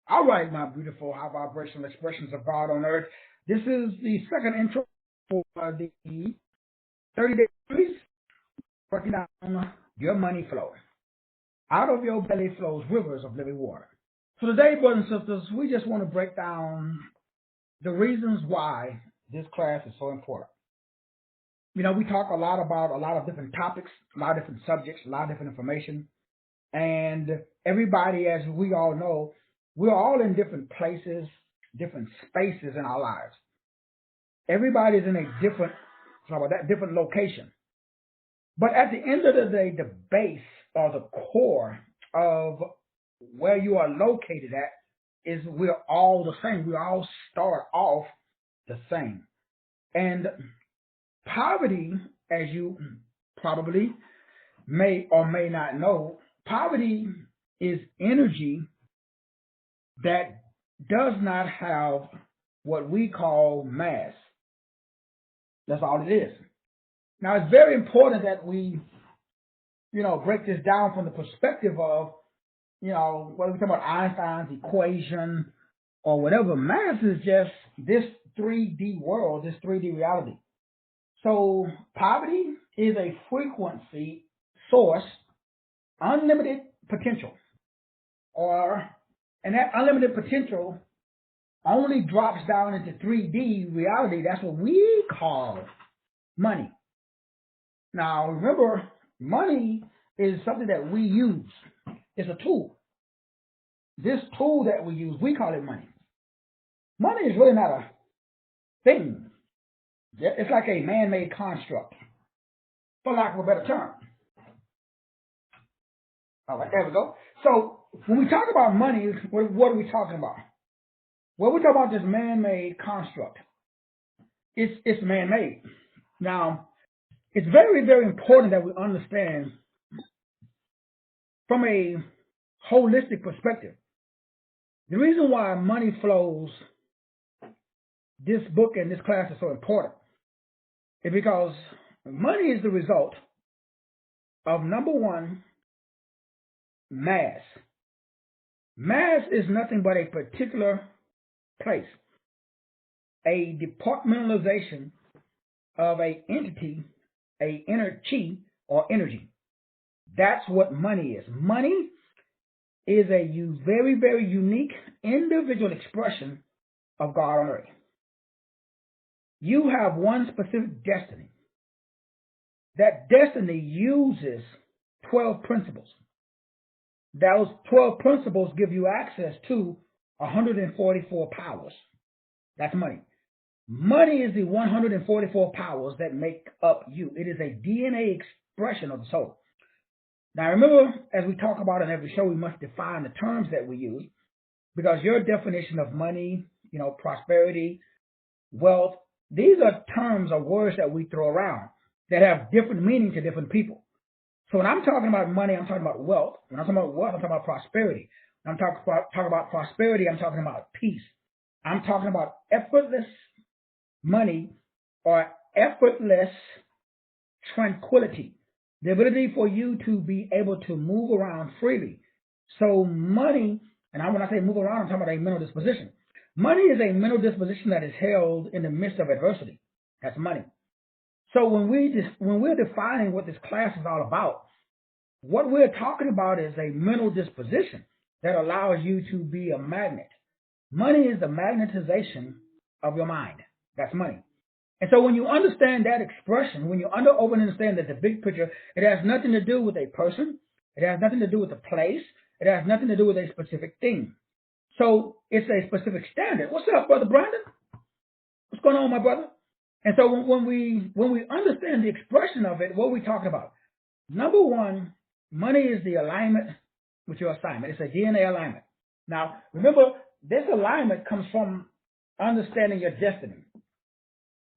All right, my beautiful high vibrational expressions of God on earth. This is the second intro for the 30 days working down your money flow. Out of your belly flows rivers of living water. So today, brothers and sisters, we just want to break down the reasons why this class is so important. You know, we talk a lot about a lot of different topics, a lot of different subjects, a lot of different information. And everybody, as we all know, we're all in different places, different spaces in our lives. Everybody's in a different location. But at the end of the day, the base or the core of where you are located at is we're all the same. We all start off the same. And poverty, as you probably may or may not know, poverty is energy that does not have what we call mass. That's all it is. Now, it's very important that we, break this down from the perspective of, whether we talk about Einstein's equation or whatever. Mass is just this 3D world, this 3D reality. So poverty is a frequency source, unlimited potential, and that unlimited potential only drops down into 3D reality. That's what we call money. Now, remember, money is something that we use. It's a tool. This tool that we use, we call it money. Money is really not a thing. It's like a man-made construct, for lack of a better term. All right, there we go. So when we talk about money, what are we talking about? Well, we're talking about this man-made construct. It's man-made. Now, it's very, very important that we understand from a holistic perspective. The reason why money flows, this book and this class is so important, is because money is the result of, number one, mass. Mass is nothing but a particular place, a departmentalization of a entity, a inner chi or energy. That's what money is. Money is a very, very unique individual expression of God on earth. You have one specific destiny. That destiny uses 12 principles. Those 12 principles give you access to 144 powers. That's money. Money is the 144 powers that make up you. It is a DNA expression of the soul. Now remember, as we talk about in every show, we must define the terms that we use, because your definition of money, prosperity, wealth, these are terms or words that we throw around that have different meaning to different people. So when I'm talking about money, I'm talking about wealth. When I'm talking about wealth, I'm talking about prosperity. When I'm talking about prosperity, I'm talking about peace. I'm talking about effortless money or effortless tranquility. The ability for you to be able to move around freely. So money, and when I say move around, I'm talking about a mental disposition. Money is a mental disposition that is held in the midst of adversity. That's money. So when we're defining what this class is all about, what we're talking about is a mental disposition that allows you to be a magnet. Money is the magnetization of your mind. That's money. And so when you understand that expression, when you understand that the big picture, it has nothing to do with a person. It has nothing to do with a place. It has nothing to do with a specific thing. So it's a specific standard. What's up, Brother Brandon? What's going on, my brother? And so when we understand the expression of it, what are we talking about? Number one, money is the alignment with your assignment. It's a DNA alignment. Now, remember, this alignment comes from understanding your destiny.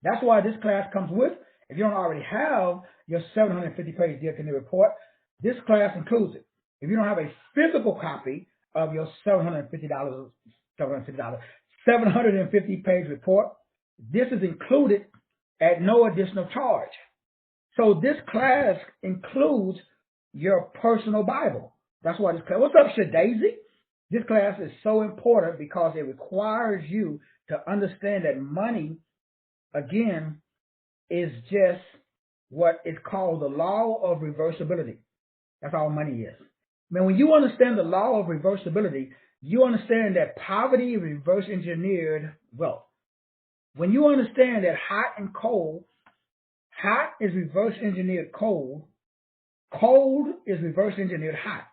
That's why this class comes with, if you don't already have your 750-page Dear Canary report, this class includes it. If you don't have a physical copy of your 750-page report, this is included at no additional charge. So this class includes your personal Bible. That's why this class. What's up, Shadaisy? This class is so important because it requires you to understand that money, again, is just what is called the law of reversibility. That's all money is. Man, when you understand the law of reversibility, you understand that poverty is reverse engineered wealth. When you understand that hot and cold, hot is reverse engineered cold, cold is reverse engineered hot.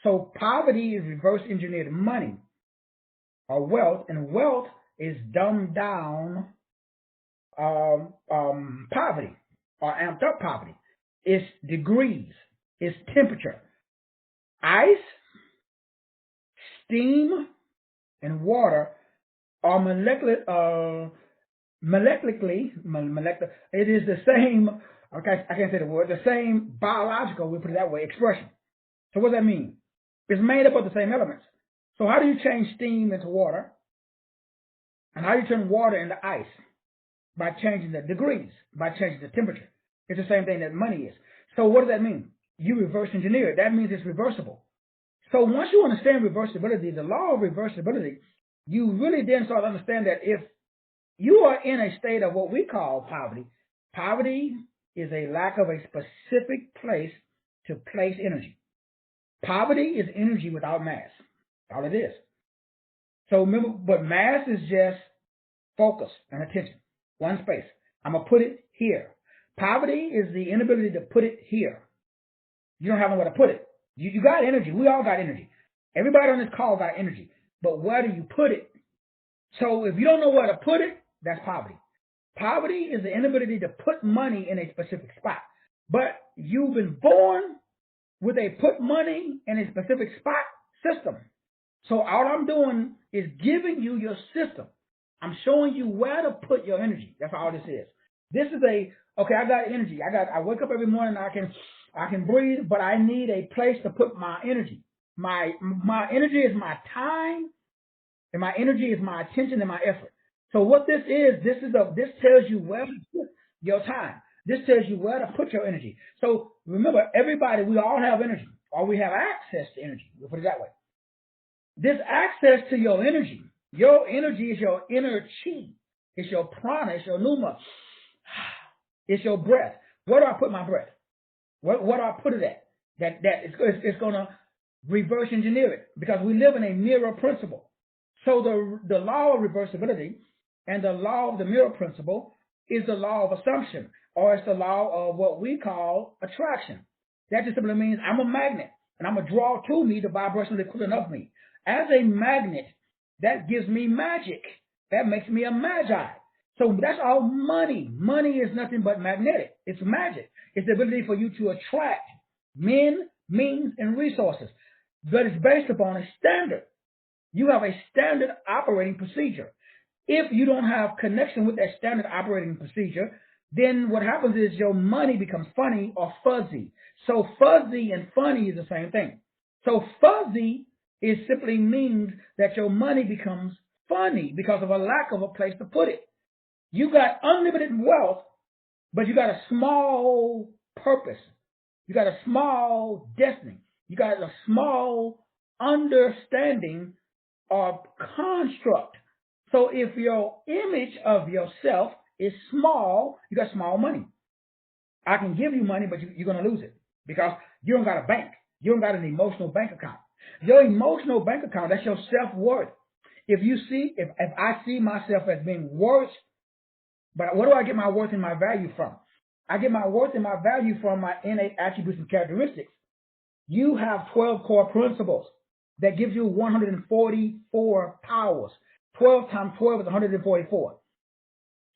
So poverty is reverse engineered money or wealth, and wealth is dumbed down poverty or amped up poverty. It's degrees, it's temperature. Ice, steam, and water are molecularly, it is the same, okay, I can't say the word, the same biological, we put it that way, expression. So what does that mean? It's made up of the same elements. So how do you change steam into water? And how do you turn water into ice? By changing the degrees, by changing the temperature. It's the same thing that money is. So what does that mean? You reverse engineer it. That means it's reversible. So once you understand reversibility, the law of reversibility, you really then start to understand that if you are in a state of what we call poverty, poverty is a lack of a specific place to place energy. Poverty is energy without mass. All it is. So remember, but mass is just focus and attention. One space. I'm going to put it here. Poverty is the inability to put it here. You don't have nowhere to put it. You got energy. We all got energy. Everybody on this call got energy. But where do you put it? So if you don't know where to put it, that's poverty. Poverty is the inability to put money in a specific spot. But you've been born with a put money in a specific spot system. So all I'm doing is giving you your system. I'm showing you where to put your energy. That's all this is. This is okay, I got energy. I wake up every morning, I can breathe, but I need a place to put my energy. My energy is my time, and my energy is my attention and my effort. So what this tells you where to put your time. This tells you where to put your energy. So remember, everybody, we all have energy, or we have access to energy. We'll put it that way. This access to your energy is your inner chi. It's your prana. It's your pneuma. It's your breath. Where do I put my breath? Where do I put it at? It's going to reverse engineer it because we live in a mirror principle. So the law of reversibility and the law of the mirror principle is the law of assumption, or it's the law of what we call attraction. That just simply means I'm a magnet, and I'm going to draw to me the vibrational equivalent of me. As a magnet, that gives me magic. That makes me a magi. So that's all money. Money is nothing but magnetic. It's magic. It's the ability for you to attract men, means, and resources. But it's based upon a standard. You have a standard operating procedure. If you don't have connection with that standard operating procedure, then what happens is your money becomes funny or fuzzy. So fuzzy and funny is the same thing. So fuzzy it simply means that your money becomes funny because of a lack of a place to put it. You got unlimited wealth, but you got a small purpose. You got a small destiny. You got a small understanding or construct. So if your image of yourself is small, you got small money. I can give you money, but you're going to lose it because you don't got a bank. You don't got an emotional bank account. Your emotional bank account, that's your self-worth. If I see myself as being worth, but where do I get my worth and my value from? I get my worth and my value from my innate attributes and characteristics. You have 12 core principles that gives you 144 powers. 12 times 12 is 144.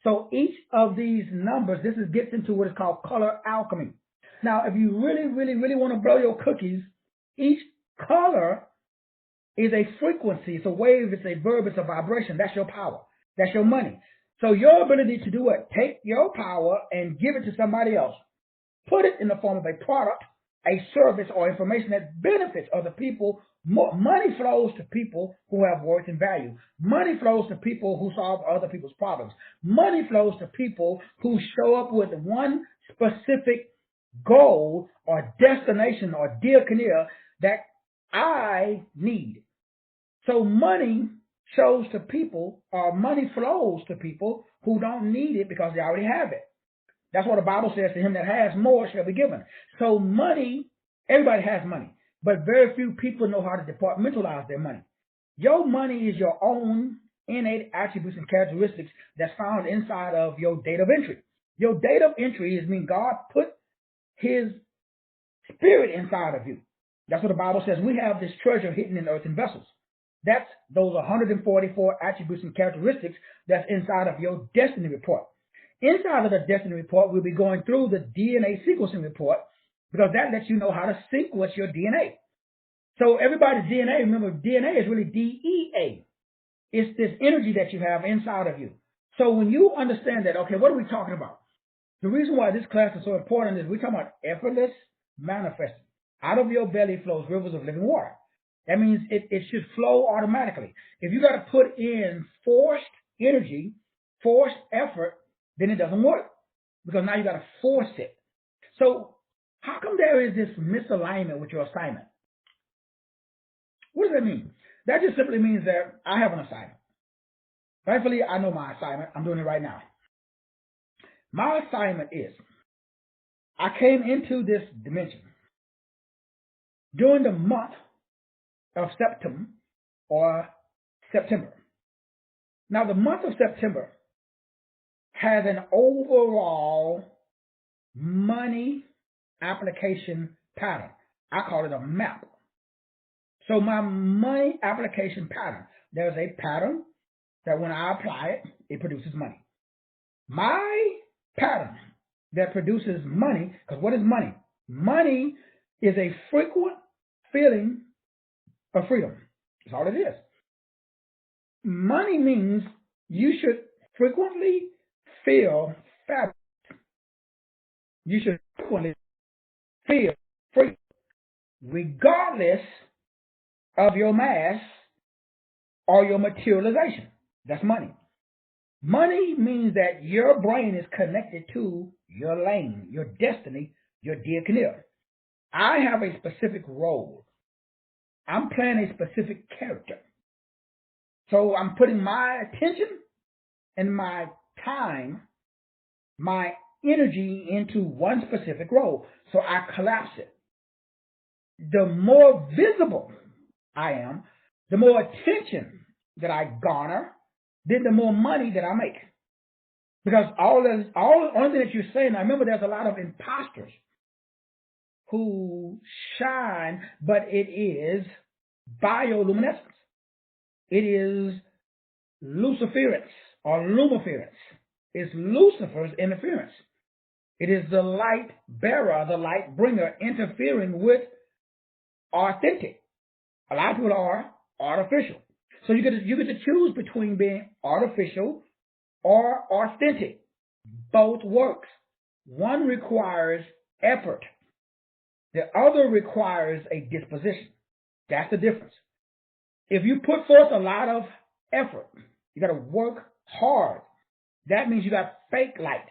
So each of these numbers, gets into what is called color alchemy. Now, if you really, really, really want to blow your cookies, each color is a frequency. It's a wave. It's a verb. It's a vibration. That's your power. That's your money. So your ability to do what? Take your power and give it to somebody else. Put it in the form of a product, a service, or information that benefits other people. Money flows to people who have worth and value. Money flows to people who solve other people's problems. Money flows to people who show up with one specific goal or destination or deal that I need. So money shows to people, or money flows to people who don't need it because they already have it. That's what the Bible says, to him that has more shall be given. So money, everybody has money, but very few people know how to departmentalize their money. Your money is your own innate attributes and characteristics that's found inside of your date of entry. Your date of entry is mean God put his spirit inside of you. That's what the Bible says. We have this treasure hidden in earthen vessels. That's those 144 attributes and characteristics that's inside of your destiny report. Inside of the destiny report, we'll be going through the DNA sequencing report, because that lets you know how to sequence your DNA. So everybody's DNA, remember, DNA is really DEA. It's this energy that you have inside of you. So when you understand that, okay, what are we talking about? The reason why this class is so important is we're talking about effortless manifesting. Out of your belly flows rivers of living water. That means it should flow automatically. If you got to put in forced energy, forced effort, then it doesn't work, because now you got to force it. So how come there is this misalignment with your assignment? What does that mean? That just simply means that I have an assignment. Rightfully, I know my assignment. I'm doing it right now. My assignment is, I came into this dimension during the month of September or September. Now, the month of September has an overall money application pattern. I call it a map. So my money application pattern, there's a pattern that when I apply it, it produces money. My pattern that produces money, because what is money? Money is a frequent feeling of freedom. That's all it is. Money means you should frequently feel fabulous. You should frequently feel free, regardless of your mass or your materialization. That's money. Money means that your brain is connected to your lane, your destiny, your diakonia. I have a specific role. I'm playing a specific character. So I'm putting my attention and my time, my energy into one specific role. So I collapse it. The more visible I am, the more attention that I garner, then the more money that I make. Because all the only thing that you're saying, I remember there's a lot of imposters who shine, but it is bioluminescence. It is luciference or lumiference. It's Lucifer's interference. It is the light bearer, the light bringer interfering with authentic. A lot of people are artificial. So you get to choose between being artificial or authentic. Both works. One requires effort. The other requires a disposition. That's the difference. If you put forth a lot of effort, you got to work hard. That means you got fake light,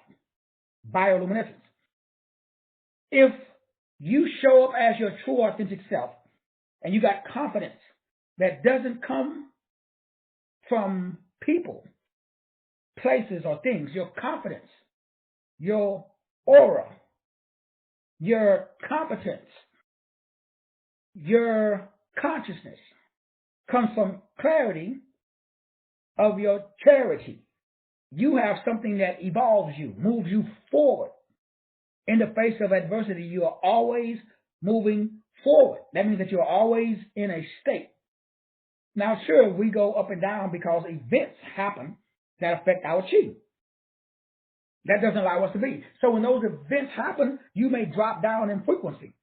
bioluminescence. If you show up as your true authentic self and you got confidence that doesn't come from people, places, or things, your confidence, your aura, your competence, your consciousness comes from clarity of your charity. You have something that evolves you, moves you forward. In the face of adversity, you are always moving forward. That means that you're always in a state. Now, sure, we go up and down because events happen that affect our chi. That doesn't allow us to be. So when those events happen, you may drop down in frequency,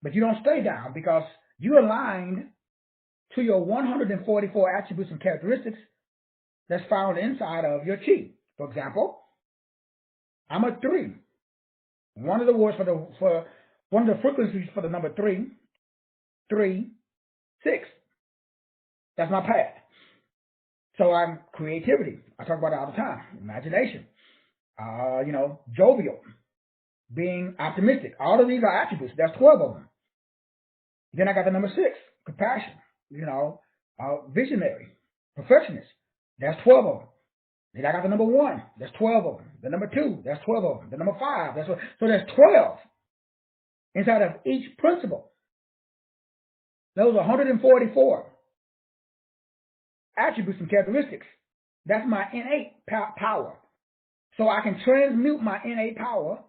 but you don't stay down because you're aligned to your 144 attributes and characteristics that's found inside of your chi. For example, I'm a 3. One of the words for one of the frequencies for the number 3, 3, 6. That's my path. So I'm creativity. I talk about it all the time. Imagination. Jovial. Being optimistic. All of these are attributes. There's 12 of them. Then I got the number 6, compassion. visionary, perfectionist. That's 12 of them. Then I got the number 1. That's 12 of them. The number 2. That's 12 of them. The number 5. That's what. So there's 12 inside of each principle. Those are 144 attributes and characteristics. That's my innate power. So I can transmute my innate power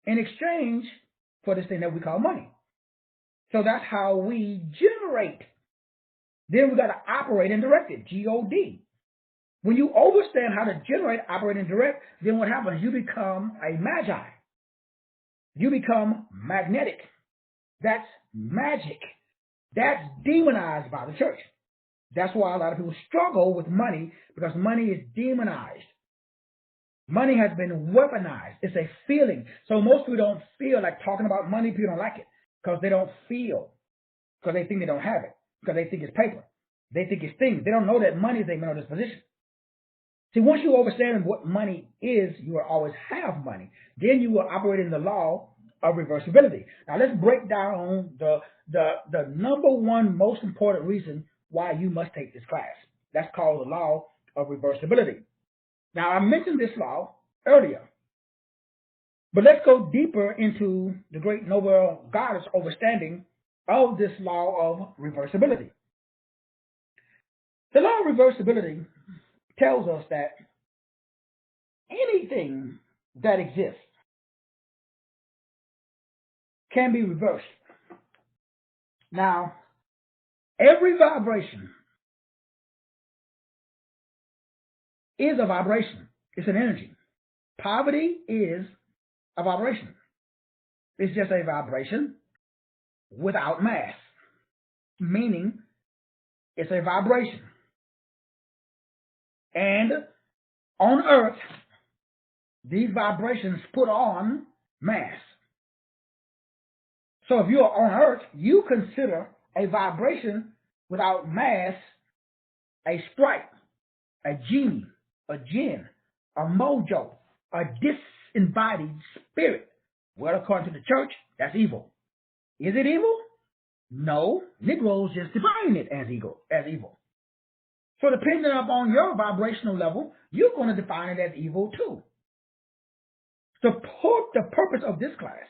in exchange for this thing that we call money. So that's how we generate. Then we got to operate and direct it, G-O-D. When you understand how to generate, operate, and direct, then what happens? You become a magi. You become magnetic. That's magic. That's demonized by the church. That's why a lot of people struggle with money, because money is demonized. Money has been weaponized. It's a feeling. So most people don't feel like talking about money. People don't like it because they don't feel, because they think they don't have it, because they think it's paper. They think it's things. They don't know that money is a mental disposition. See, once you understand what money is, you will always have money. Then you will operate in the law of reversibility. Now let's break down the number one most important reason why you must take this class. That's called the law of reversibility. Now I mentioned this law earlier, but let's go deeper into the great Nobel goddess understanding of this law of reversibility. The law of reversibility tells us that anything that exists can be reversed. Now, every vibration is a vibration. It's an energy. Poverty is a vibration. It's just a vibration without mass, meaning it's a vibration. And on Earth, these vibrations put on mass. So if you're on Earth, you consider a vibration without mass a sprite, a genie, a jinn, a mojo, a disembodied spirit. Well, according to the church, that's evil. Is it evil? No. Negroes just define it as evil. So depending upon your vibrational level, you're going to define it as evil too. The purpose of this class,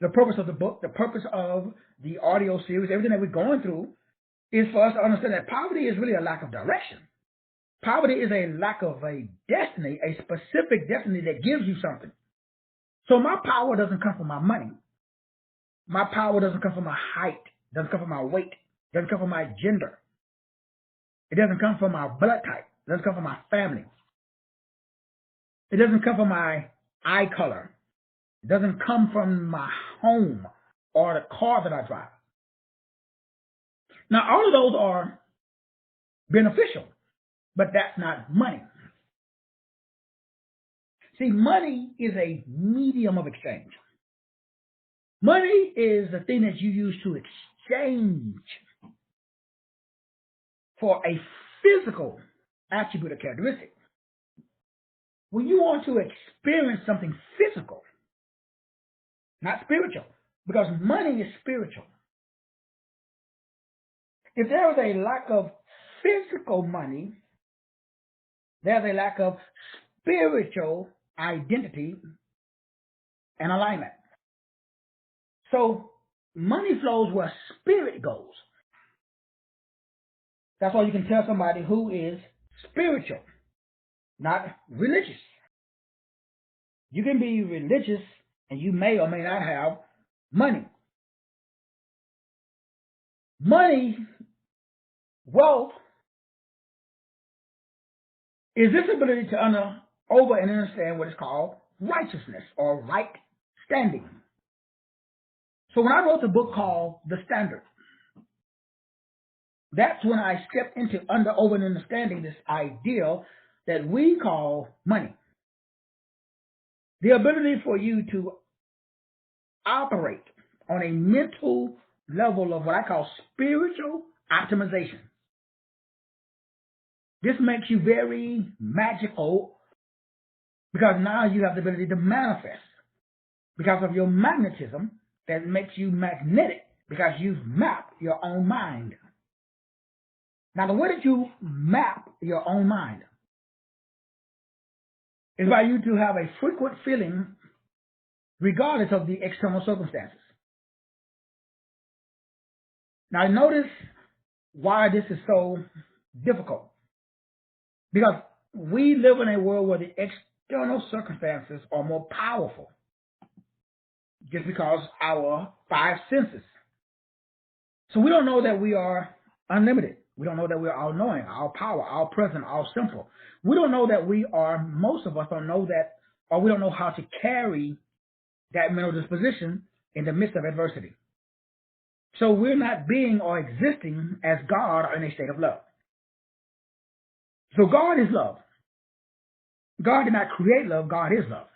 the purpose of the book, the purpose of the audio series, everything that we're going through, is for us to understand that poverty is really a lack of direction. Poverty is a lack of a destiny, a specific destiny that gives you something. So my power doesn't come from my money. My power doesn't come from my height, doesn't come from my weight, doesn't come from my gender. It doesn't come from my blood type. It doesn't come from my family. It doesn't come from my eye color. It doesn't come from my home or the car that I drive. Now, all of those are beneficial, but that's not money. See, money is a medium of exchange. Money is the thing that you use to exchange for a physical attribute or characteristic. When you want to experience something physical, not spiritual, because money is spiritual. If there is a lack of physical money, there's a lack of spiritual identity and alignment. So money flows where spirit goes. That's why you can tell somebody who is spiritual, not religious. You can be religious and you may or may not have money. Money, wealth, is this ability to over and understand what is called righteousness or right standing. So when I wrote the book called The Standard, that's when I stepped into over and understanding this ideal that we call money. The ability for you to operate on a mental level of what I call spiritual optimization. This makes you very magical because now you have the ability to manifest because of your magnetism that makes you magnetic because you've mapped your own mind. Now, the way that you map your own mind is by you to have a frequent feeling regardless of the external circumstances. Now, notice why this is so difficult. Because we live in a world where the external circumstances are more powerful just because our five senses. So we don't know that we are unlimited. We don't know that we are all-knowing, all-power, all-present, all-simple. We don't know that we are, most of us don't know that, or we don't know how to carry that mental disposition in the midst of adversity. So we're not being or existing as God or in a state of love. So God is love. God did not create love. God is love.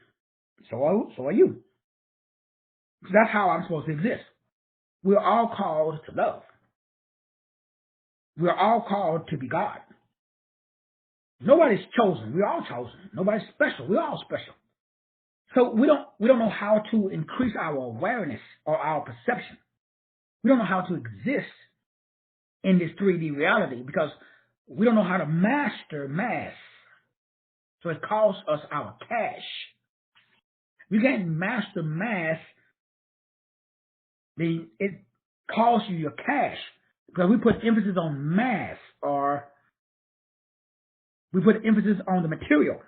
So are you. So that's how I'm supposed to exist. We're all called to love. We're all called to be God. Nobody's chosen. We're all chosen. Nobody's special. We're all special. So we don't know how to increase our awareness or our perception. We don't know how to exist in this 3D reality because we don't know how to master mass. So it costs us our cash. You can't master mass. It costs you your cash because we put emphasis on mass, or we put emphasis on the material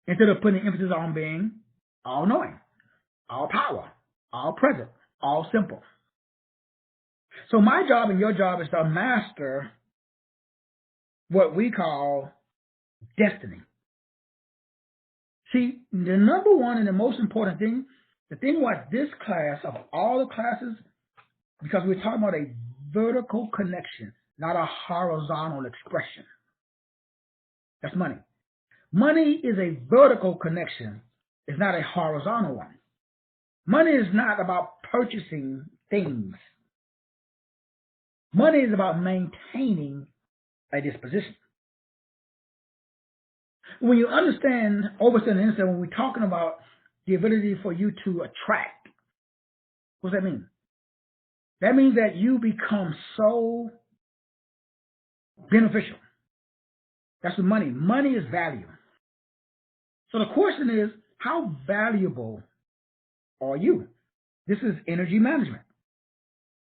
instead of putting emphasis on being all-knowing, all-power, all-present, all-simple. So my job and your job is to master what we call destiny. See, the number one and the most important thing, the thing about this class of all the classes, because we're talking about a vertical connection, not a horizontal expression. That's money. Money is a vertical connection. It's not a horizontal one. Money is not about purchasing things. Money is about maintaining a disposition. When you understand, overstand, and understand, when we're talking about the ability for you to attract, what does that mean? That means that you become so beneficial. That's what money. Money is value. So the question is, how valuable are you? This is energy management.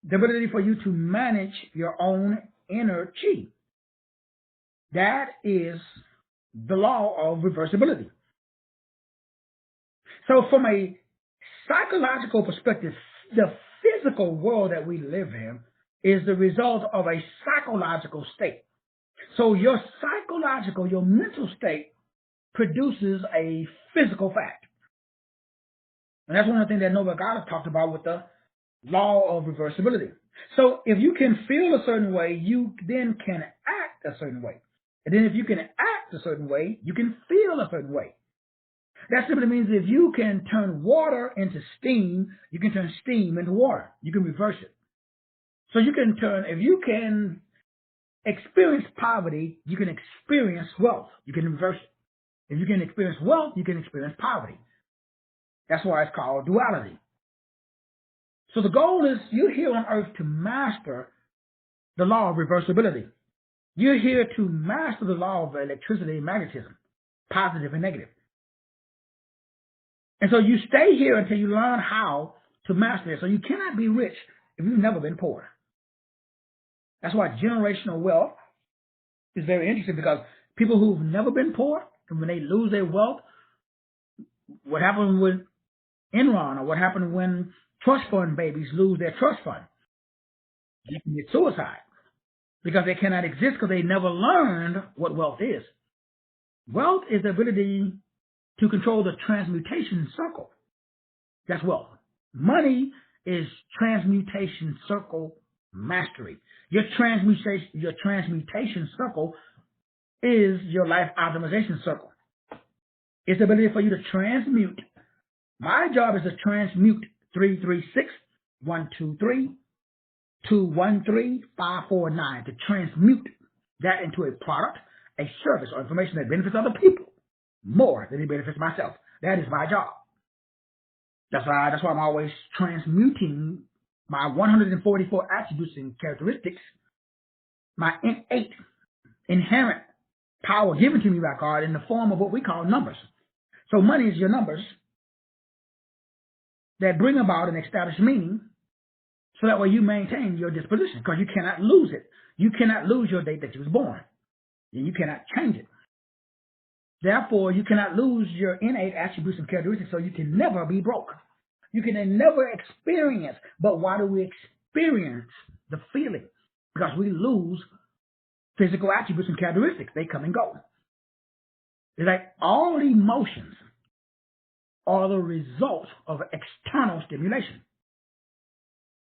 The ability for you to manage your own inner chi. That is the law of reversibility. So from a psychological perspective, the physical world that we live in is the result of a psychological state. So your psychological, your mental state produces a physical fact. And that's one of the things that Nobel Goddard talked about with the law of reversibility. So if you can feel a certain way, you then can act a certain way. And then if you can act a certain way, you can feel a certain way. That simply means if you can turn water into steam, you can turn steam into water. You can reverse it. So you can turn, if you can experience poverty, you can experience wealth. You can reverse it. If you can experience wealth, you can experience poverty. That's why it's called duality. So the goal is you're here on earth to master the law of reversibility. You're here to master the law of electricity and magnetism, positive and negative. And so you stay here until you learn how to master it. So you cannot be rich if you've never been poor. That's why generational wealth is very interesting, because people who've never been poor, and when they lose their wealth, what happened with Enron, or what happened when trust fund babies lose their trust fund? They commit suicide because they cannot exist because they never learned what wealth is. Wealth is the ability to control the transmutation circle. That's wealth. Money is transmutation circle mastery. Your transmutation circle is your life optimization circle. It's the ability for you to transmute. My job is to transmute 336-123-213-549, to transmute that into a product, a service, or information that benefits other people more than it benefits myself. That is my job. That's why I'm always transmuting my 144 attributes and characteristics my innate, inherent power given to me by God in the form of what we call numbers. So money is your numbers that bring about an established meaning, so that way you maintain your disposition, because you cannot lose it. You cannot lose your date that you was born. You cannot change it. Therefore, you cannot lose your innate attributes and characteristics, so you can never be broke. You can never experience. But why do we experience the feeling? Because we lose physical attributes and characteristics. They come and go. It's like all emotions are the result of external stimulation,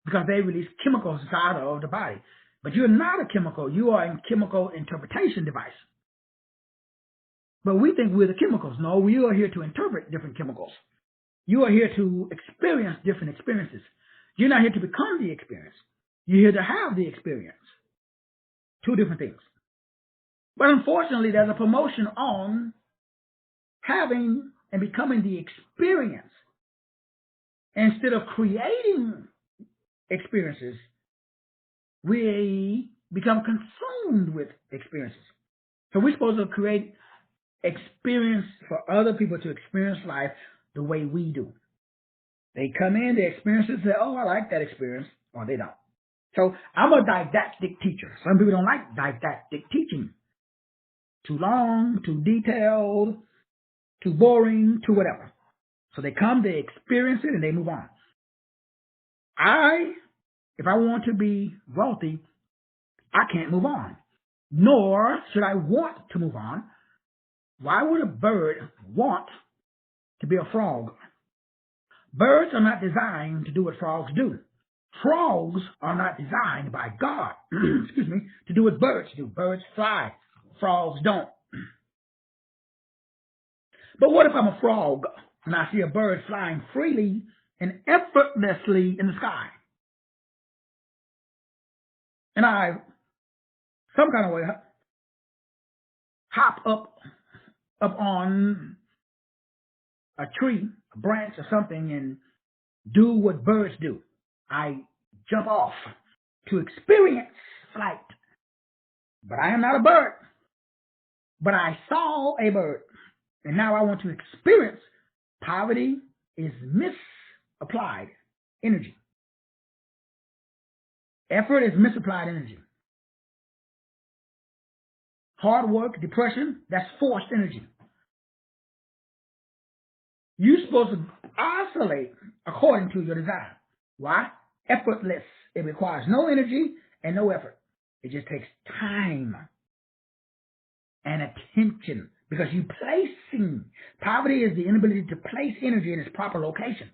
because they release chemicals inside of the body. But you're not a chemical. You are a chemical interpretation device. But we think we're the chemicals. No, we are here to interpret different chemicals. You are here to experience different experiences. You're not here to become the experience. You're here to have the experience. Two different things. But unfortunately, there's a promotion on having and becoming the experience. Instead of creating experiences, we become consumed with experiences. So we're supposed to create experience for other people to experience life the way we do. They come in, they experience it, say, oh, I like that experience, or they don't. So I'm a didactic teacher. Some people don't like didactic teaching. Too long, too detailed, too boring, too whatever. So they come, they experience it, and they move on. If I want to be wealthy, I can't move on. Nor should I want to move on. Why would a bird want to be a frog? Birds are not designed to do what frogs do. Frogs are not designed by God, excuse me, to do what birds do. Birds fly. Frogs don't. But what if I'm a frog and I see a bird flying freely and effortlessly in the sky? And I, some kind of way, hop up on a tree, a branch or something, and do what birds do. I jump off to experience flight. But I am not a bird. But I saw a bird. And now I want to experience. Poverty is misapplied energy. Effort is misapplied energy. Hard work, depression, that's forced energy. You're supposed to oscillate according to your desire. Why? Effortless. It requires no energy and no effort. It just takes time and attention, because you're placing. Poverty is the inability to place energy in its proper location.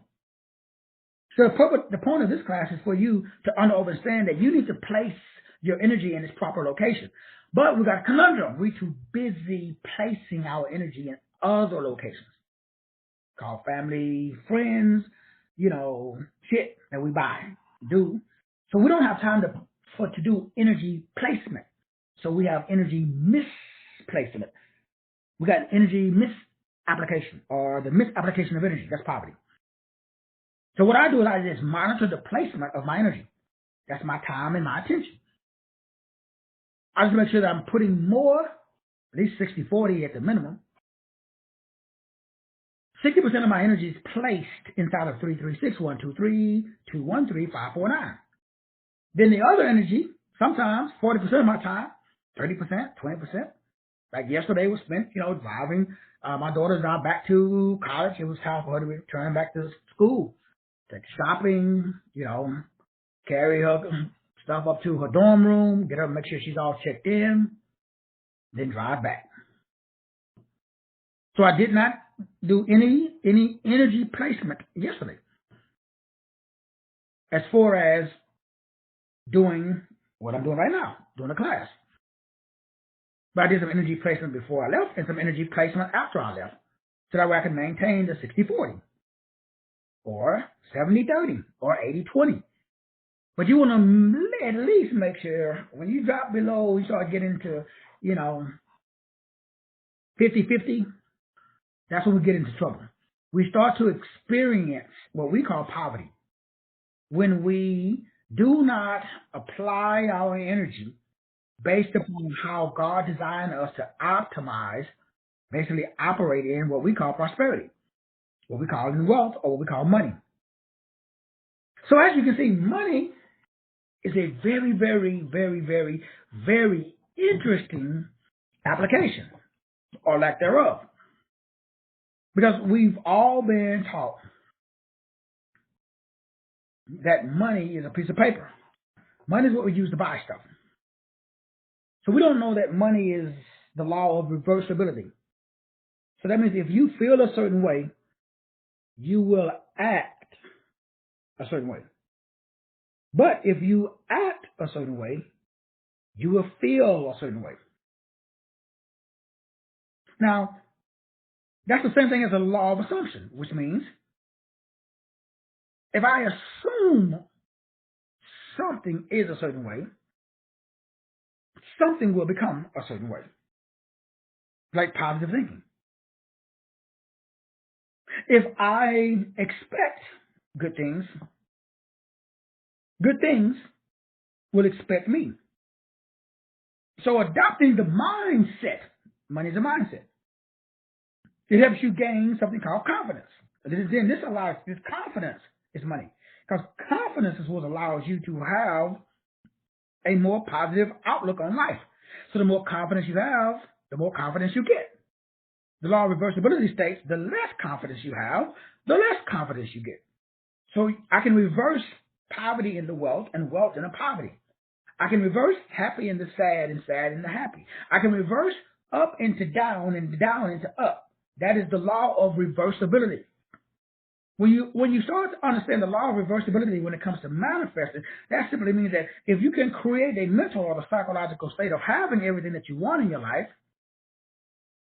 So the point of this class is for you to understand that you need to place your energy in its proper location. But we got a conundrum. We're too busy placing our energy in other locations. Call family, friends, shit that we buy, do. So we don't have time to do energy placement. So we have energy misplacement. We got energy misapplication, or the misapplication of energy. That's poverty. So what I do is I just monitor the placement of my energy. That's my time and my attention. I just make sure that I'm putting more, at least 60-40 at the minimum. 60% of my energy is placed inside of 336, 123, 213, 549. Then the other energy, sometimes 40% of my time, 30%, 20%. Like yesterday was spent, driving. My daughter's now back to college. It was time for her to return back to school. Take shopping, carry her stuff up to her dorm room, get her, make sure she's all checked in, then drive back. So I did not do any energy placement yesterday as far as doing what I'm doing right now, doing a class. But I did some energy placement before I left and some energy placement after I left, so that way I can maintain the 60-40 or 70-30 or 80-20. But you want to at least make sure when you drop below, you start getting to, 50-50, that's when we get into trouble. We start to experience what we call poverty when we do not apply our energy based upon how God designed us to optimize, basically operate in what we call prosperity, what we call in wealth, or what we call money. So as you can see, money is a very, very, very, very, very interesting application, or lack thereof. Because we've all been taught that money is a piece of paper. Money is what we use to buy stuff. So we don't know that money is the law of reversibility. So that means if you feel a certain way, you will act a certain way. But if you act a certain way, you will feel a certain way. Now, that's the same thing as a law of assumption, which means if I assume something is a certain way, something will become a certain way. Like positive thinking. If I expect good things will expect me. So adopting the mindset, money is a mindset. It helps you gain something called confidence. This allows, this confidence is money. Because confidence is what allows you to have a more positive outlook on life. So the more confidence you have, the more confidence you get. The law of reversibility states the less confidence you have, the less confidence you get. So I can reverse poverty into wealth and wealth into poverty. I can reverse happy into sad and sad into happy. I can reverse up into down and down into up. That is the law of reversibility. When you start to understand the law of reversibility when it comes to manifesting, that simply means that if you can create a mental or a psychological state of having everything that you want in your life,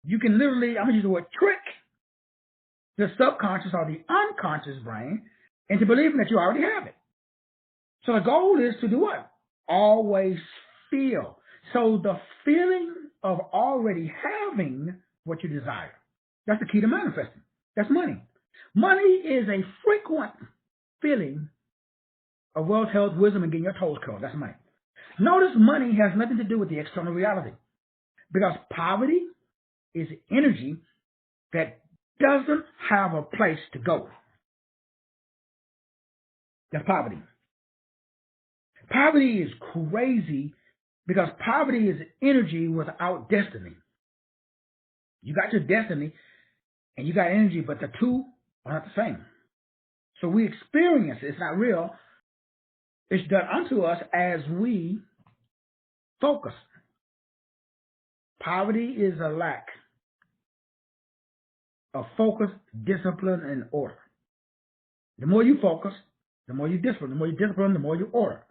you can literally, I'm going to use the word trick, the subconscious or the unconscious brain into believing that you already have it. So the goal is to do what? Always feel. So the feeling of already having what you desire. That's the key to manifesting. That's money. Money is a frequent feeling of wealth, health, wisdom, and getting your toes curled. That's money. Notice money has nothing to do with the external reality. Because poverty is energy that doesn't have a place to go. That's poverty. Poverty is crazy because poverty is energy without destiny. You got your destiny and you got energy, but the two are not the same. So we experience it. It's not real. It's done unto us as we focus. Poverty is a lack of focus, discipline, and order. The more you focus, the more you discipline. The more you discipline, the more you order.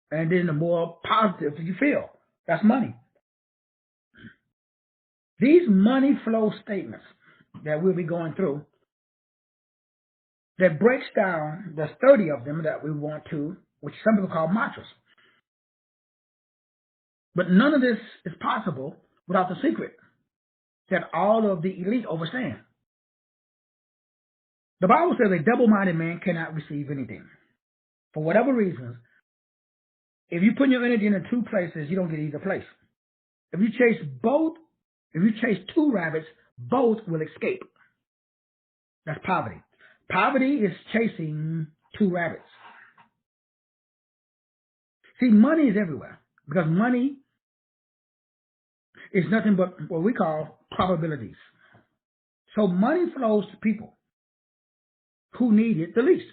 And then the more positive you feel. That's money. These money flow statements that we'll be going through, that breaks down, there's 30 of them that we want to, which some people call mantras. But none of this is possible without the secret that all of the elite overstand. The Bible says a double-minded man cannot receive anything. For whatever reasons, if you put your energy into two places, you don't get either place. If you chase two rabbits, both will escape. That's poverty. Poverty is chasing two rabbits. See, money is everywhere because money is nothing but what we call probabilities. So money flows to people who need it the least.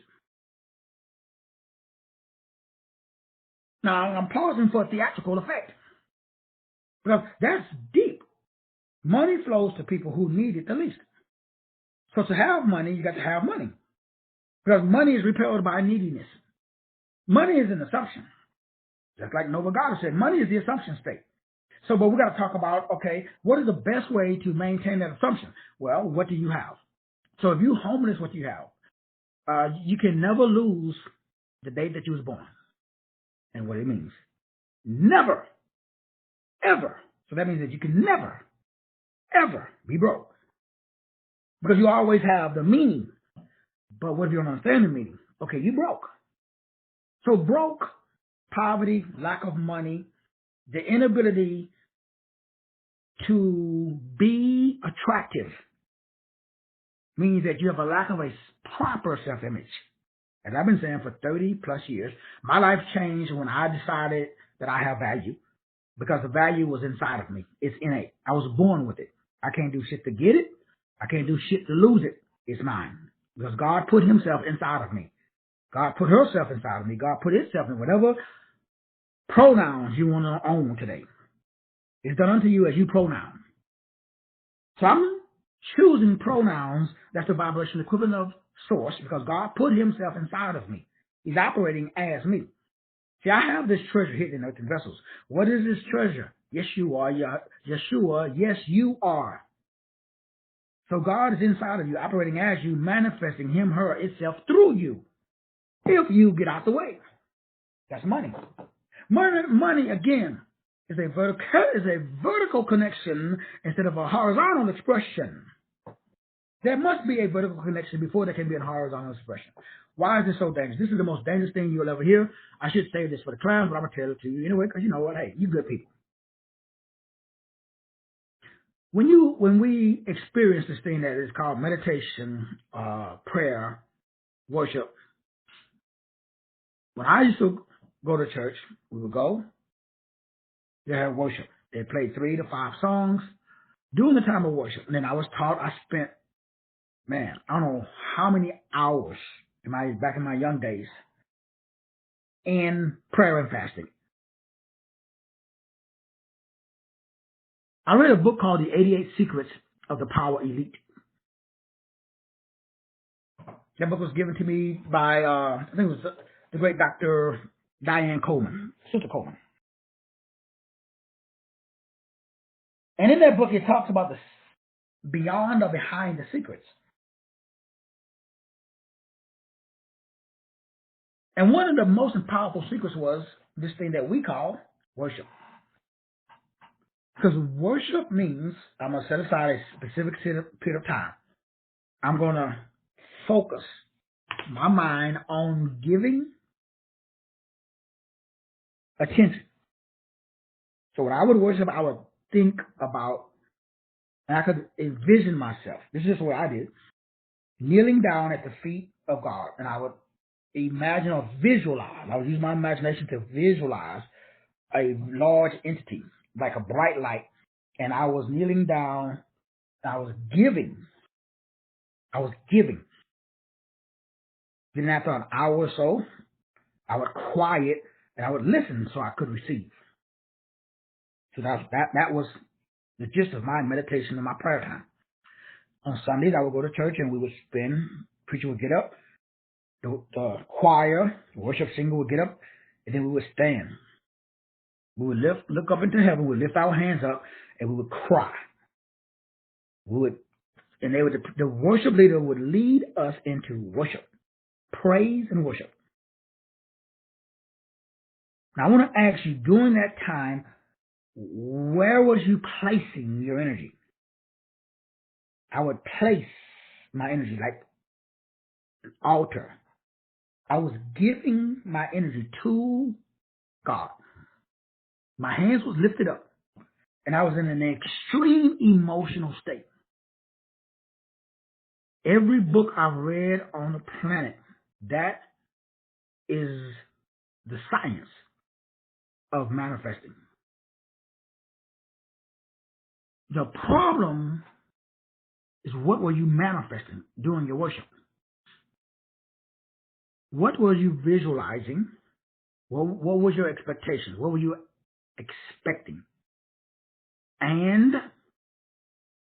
Now, I'm pausing for a theatrical effect because that's deep. Money flows to people who need it the least. So to have money, you got to have money because money is repelled by neediness. Money is an assumption. Just like Nova Goddard said, money is the assumption state. So, but we got to talk about, okay, what is the best way to maintain that assumption? Well, what do you have? So if you're homeless, what do you have? You can never lose the date that you was born. And what it means. Never, ever. So that means that you can never, ever be broke. Because you always have the meaning. But what if you don't understand the meaning? Okay, you broke. So broke, poverty, lack of money, The inability to be attractive means that you have a lack of a proper self-image. As I've been saying for 30 plus years, my life changed when I decided that I have value because the value was inside of me. It's innate. I was born with it. I can't do shit to get it. I can't do shit to lose it. It's mine because God put himself inside of me. God put herself inside of me. God put itself in whatever pronouns you want to own today. It's done unto you as you pronoun. So I'm choosing pronouns that's the vibration equivalent of source because God put himself inside of me. He's operating as me. See, I have this treasure hidden in earthen vessels. What is this treasure? Yes, you are. Yeshua, yes, you are. So God is inside of you, operating as you, manifesting him, her, itself through you. If you get out the way. That's money. Money again, is a vertical connection instead of a horizontal expression. There must be a vertical connection before there can be a horizontal expression. Why is this so dangerous? This is the most dangerous thing you'll ever hear. I should say this for the class, but I'm going to tell it to you anyway, because you know what? Hey, you good people. When we experience this thing that is called meditation, prayer, worship, when I used to go to church, we would go, they had worship. They played 3 to 5 songs during the time of worship. And then I was taught, I spent, man, I don't know how many hours back in my young days in prayer and fasting. I read a book called The 88 Secrets of the Power Elite. That book was given to me by, I think it was the great Dr. Diane Coleman, Sister Coleman. And in that book, it talks about the beyond or behind the secrets. And one of the most powerful secrets was this thing that we call worship. Because worship means I'm going to set aside a specific period of time. I'm going to focus my mind on giving attention. So when I would worship, I would think about, and I could envision myself. This is just what I did. Kneeling down at the feet of God. And I would imagine or visualize. I would use my imagination to visualize a large entity, like a bright light. And I was kneeling down. I was giving. Then after an hour or so, I would quiet and I would listen so I could receive. So that was the gist of my meditation and my prayer time. On Sundays, I would go to church and we would spin. Preacher would get up. The choir, the worship singer would get up, and then we would stand. We would look up into heaven. We would lift our hands up, and we would cry. The worship leader would lead us into worship, praise and worship. Now, I want to ask you, during that time, where was you placing your energy? I would place my energy like an altar. I was giving my energy to God. My hands was lifted up, and I was in an extreme emotional state. Every book I've read on the planet, that is the science of manifesting. The problem is, what were you manifesting during your worship? What were you visualizing? What was your expectations? What were you expecting? And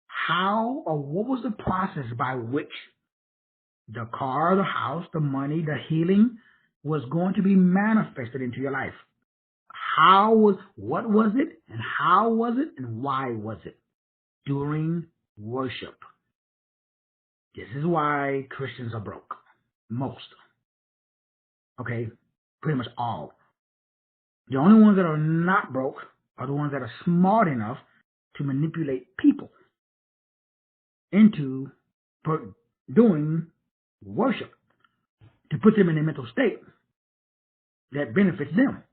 how or what was the process by which the car, the house, the money, the healing was going to be manifested into your life? What was it, and how was it, and why was it during worship? This is why Christians are broke. Most. Okay? Pretty much all. The only ones that are not broke are the ones that are smart enough to manipulate people into doing worship, to put them in a mental state that benefits them.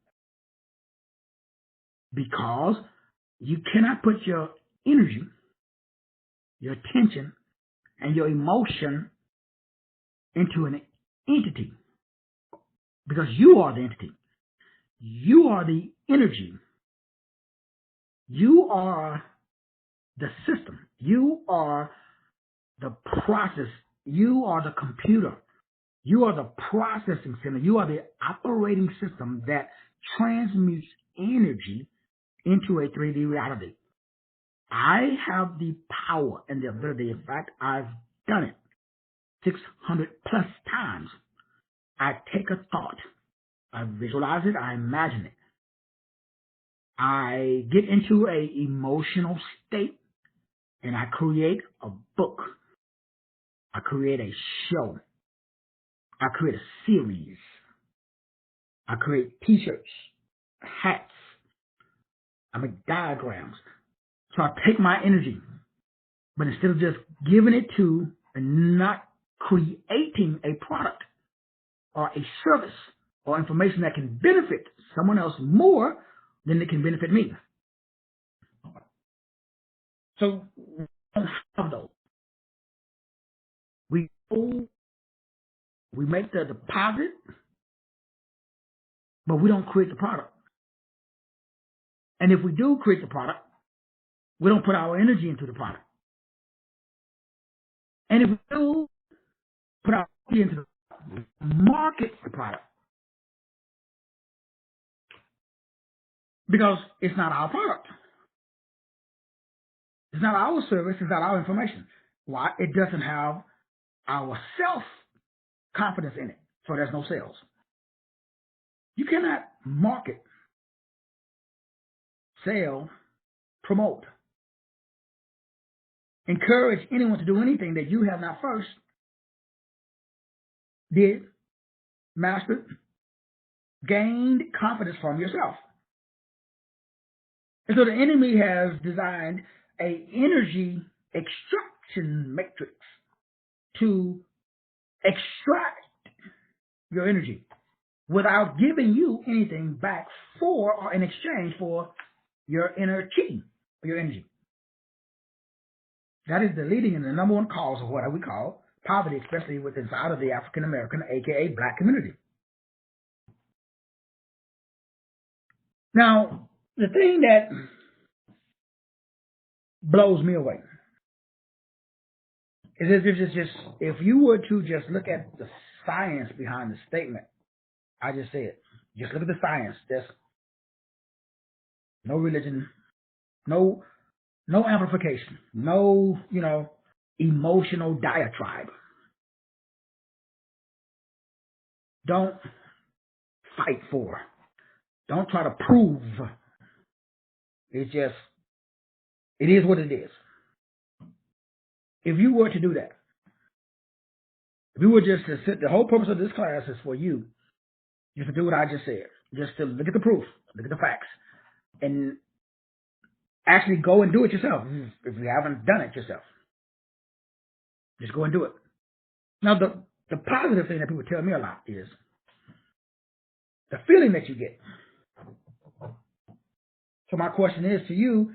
because you cannot put your energy, your attention, and your emotion into an entity, because you are the entity. You are the energy. You are the system. You are the process. You are the computer. You are the processing center. You are the operating system that transmutes energy into a 3D reality. I have the power and the ability. In fact, I've done it 600 plus times. I take a thought. I visualize it. I imagine it. I get into a emotional state and I create a book. I create a show. I create a series. I create t-shirts, hats. I make diagrams. So I take my energy, but instead of just giving it to and not creating a product or a service or information that can benefit someone else more than it can benefit me. So we don't have those. We make the deposit, but we don't create the product. And if we do create the product, we don't put our energy into the product. And if we do put our energy into the product, market the product, because it's not our product. It's not our service. It's not our information. Why? It doesn't have our self-confidence in it. So there's no sales. You cannot market, sell, promote, encourage anyone to do anything that you have not first did, mastered, gained confidence from yourself. And so the enemy has designed an energy extraction matrix to extract your energy without giving you anything back for or in exchange for your inner chi, your energy. That is the leading and the number one cause of what we call poverty, especially within inside of the African American, aka Black community. Now, the thing that blows me away is if you were to just look at the science behind the statement I just said, just look at the science. There's no religion, no amplification, no, emotional diatribe. Don't fight for. Don't try to prove. It is what it is. If you were to do that, if you were just to sit, the whole purpose of this class is for you just to do what I just said. Just to look at the proof, look at the facts, and actually go and do it yourself. If you haven't done it yourself, just go and do it. Now, the positive thing that people tell me a lot is the feeling that you get. So my question is to you,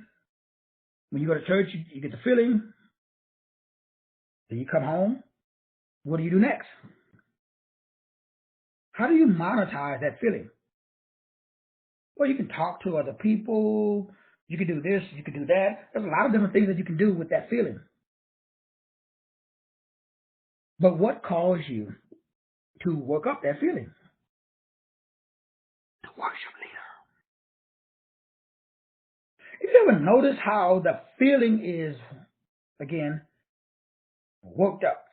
when you go to church, you get the feeling, then you come home, what do you do next? How do you monetize that feeling? Well, you can talk to other people, you can do this, you can do that. There's a lot of different things that you can do with that feeling. But what caused you to work up that feeling? The worship leader. If you ever notice how the feeling is, again, worked up?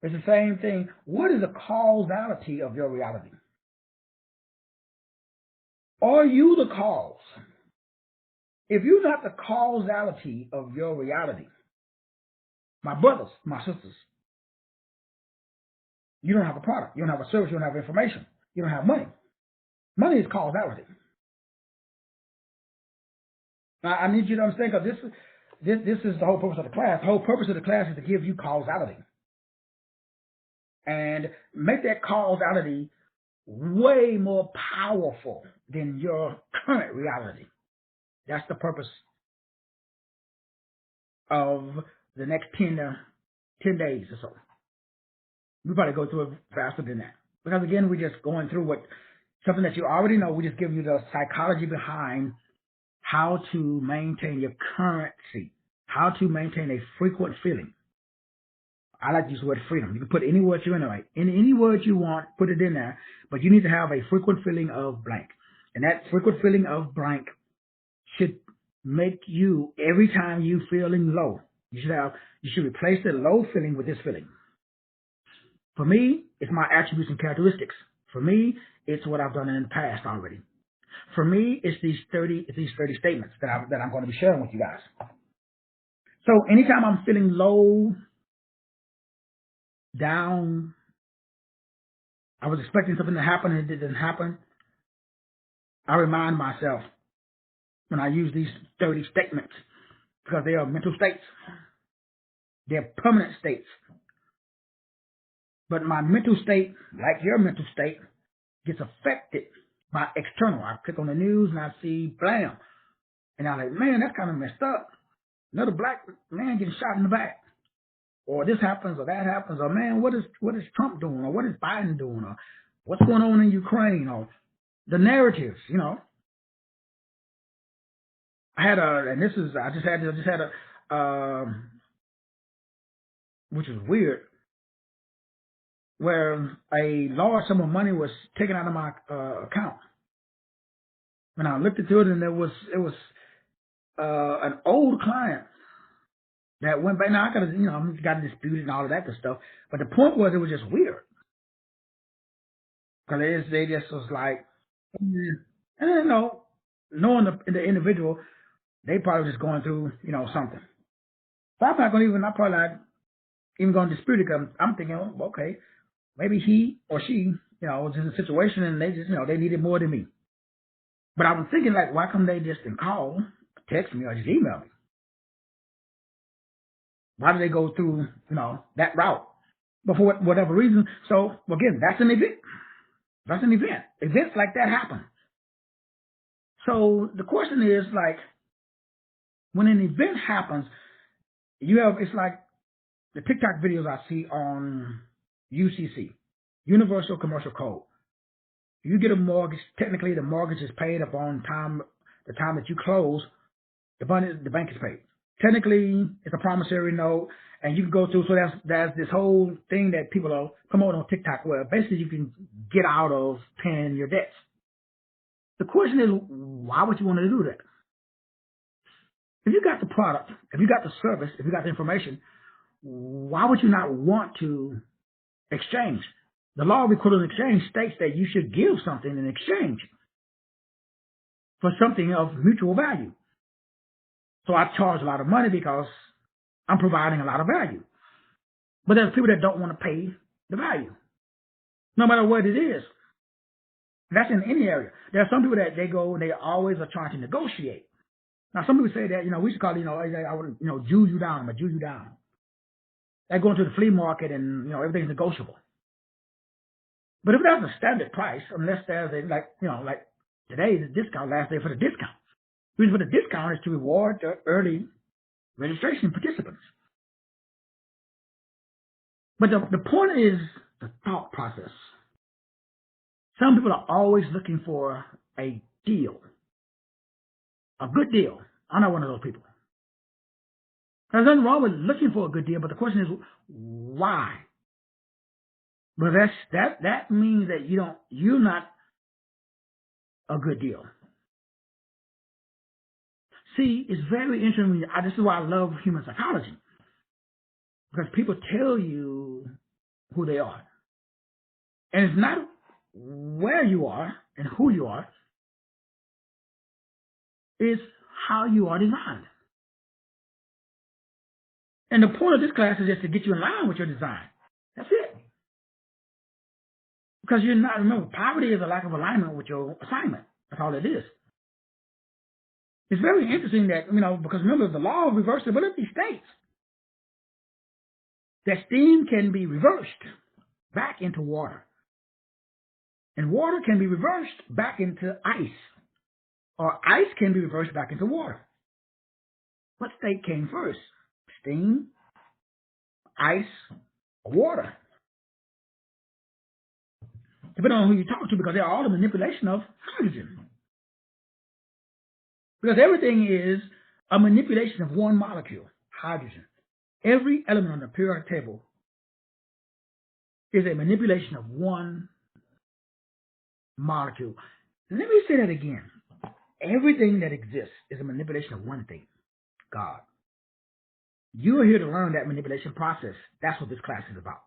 It's the same thing. What is the causality of your reality? Are you the cause? If you're not the causality of your reality, my brothers, my sisters, you don't have a product, you don't have a service, you don't have information, you don't have money. Money is causality. Now, I need you to understand, because this is the whole purpose of the class. The whole purpose of the class is to give you causality. And make that causality way more powerful than your current reality. That's the purpose of the next 10 days or so. We probably go through it faster than that. Because again, we're just going through something that you already know. We just give you the psychology behind how to maintain your currency, how to maintain a frequent feeling. I like to use the word freedom. You can put any word you want, right? Any word you want, put it in there, but you need to have a frequent feeling of blank. And that frequent feeling of blank should make you, every time you feeling low, you should replace the low feeling with this feeling. For me, it's my attributes and characteristics. For me, it's what I've done in the past already. For me, it's these 30 statements that I'm going to be sharing with you guys. So anytime I'm feeling low, down, I was expecting something to happen and it didn't happen, I remind myself when I use these 30 statements, because they are mental states. They're permanent states. But my mental state, like your mental state, gets affected by external. I click on the news and I see blam. And I'm like, man, that's kind of messed up. Another black man getting shot in the back. Or this happens or that happens. Or man, what is Trump doing? Or what is Biden doing? Or what's going on in Ukraine? Or the narratives, you know. I just had which is weird, where a large sum of money was taken out of my account. And I looked into it, and it was an old client that went back. Now I got disputed and all of that good stuff. But the point was, it was just weird because they just was like, and knowing the individual, they probably just going through something. But I'm probably not even going to dispute it because I'm thinking, oh, okay, maybe he or she, was in a situation and they just, they needed more than me. But I was thinking, like, why come they just didn't call, text me, or just email me? Why do they go through, that route? But for whatever reason. So, again, that's an event. That's an event. Events like that happen. So the question is, like, when an event happens, it's like the TikTok videos I see on UCC, Universal Commercial Code. You get a mortgage, technically the mortgage is paid upon the time that you close, the bank is paid. Technically, it's a promissory note, and you can go through, so that's this whole thing that people are promoting on TikTok where basically you can get out of paying your debts. The question is, why would you want to do that? If you got the product, if you got the service, if you got the information, why would you not want to exchange? The law of equivalent exchange states that you should give something in exchange for something of mutual value. So I charge a lot of money because I'm providing a lot of value. But there's people that don't want to pay the value, no matter what it is. That's in any area. There are some people that they always are trying to negotiate. Now, some people say that, we should call it, I would, Jew you down, but Jew you down. They go into the flea market and, everything's negotiable. But if there's a standard price, unless there's like today, the discount, last day for the discount. The reason for the discount is to reward the early registration participants. But the point is the thought process. Some people are always looking for a deal, a good deal. I'm not one of those people. There's nothing wrong with looking for a good deal, but the question is why? But that means that you're not a good deal. See, it's very interesting. This is why I love human psychology, because people tell you who they are, and it's not where you are and who you are. It's how you are designed. And the point of this class is just to get you in line with your design. That's it. Because you're not, remember, poverty is a lack of alignment with your assignment. That's all it is. It's very interesting that, because remember, the law of reversibility states that steam can be reversed back into water. And water can be reversed back into ice, or ice can be reversed back into water. What state came first? Steam, ice, or water? Depending on who you talk to, because they're all a manipulation of hydrogen. Because everything is a manipulation of one molecule, hydrogen. Every element on the periodic table is a manipulation of one molecule. Let me say that again. Everything that exists is a manipulation of one thing, God. You are here to learn that manipulation process. That's what this class is about.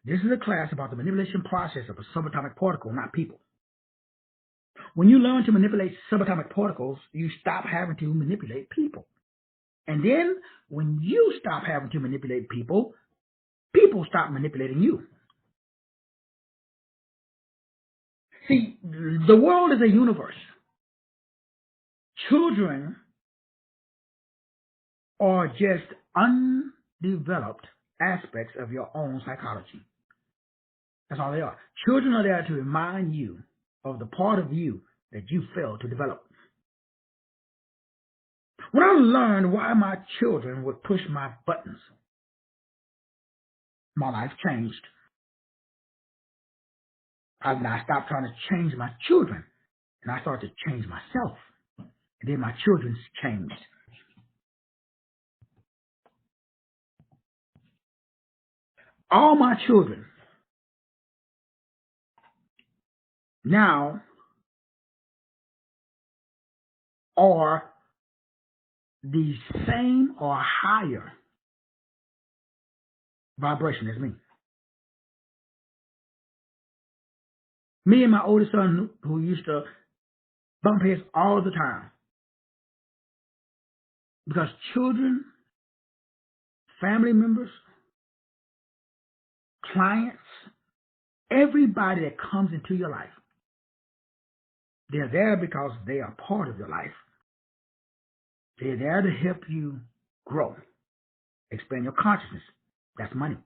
This is a class about the manipulation process of a subatomic particle, not people. When you learn to manipulate subatomic particles, you stop having to manipulate people. And then when you stop having to manipulate people, people stop manipulating you. See, the world is a universe. Children are just undeveloped aspects of your own psychology. That's all they are. Children are there to remind you of the part of you that you failed to develop. When I learned why my children would push my buttons, my life changed. I stopped trying to change my children, and I started to change myself. And then my children changed. All my children now are the same or higher vibration as me. Me and my oldest son, who used to bump heads all the time. Because children, family members, clients, everybody that comes into your life, they're there because they are part of your life. They're there to help you grow, expand your consciousness. That's money.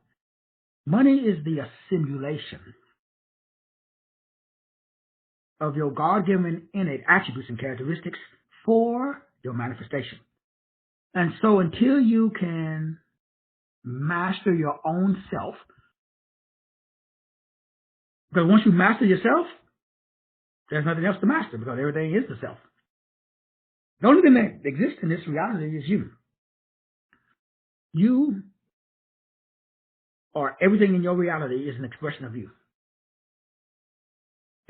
Money is the assimilation of your God-given innate attributes and characteristics for your manifestation. And so until you can master your own self, because once you master yourself, there's nothing else to master because everything is the self. The only thing that exists in this reality is you. You or everything in your reality is an expression of you.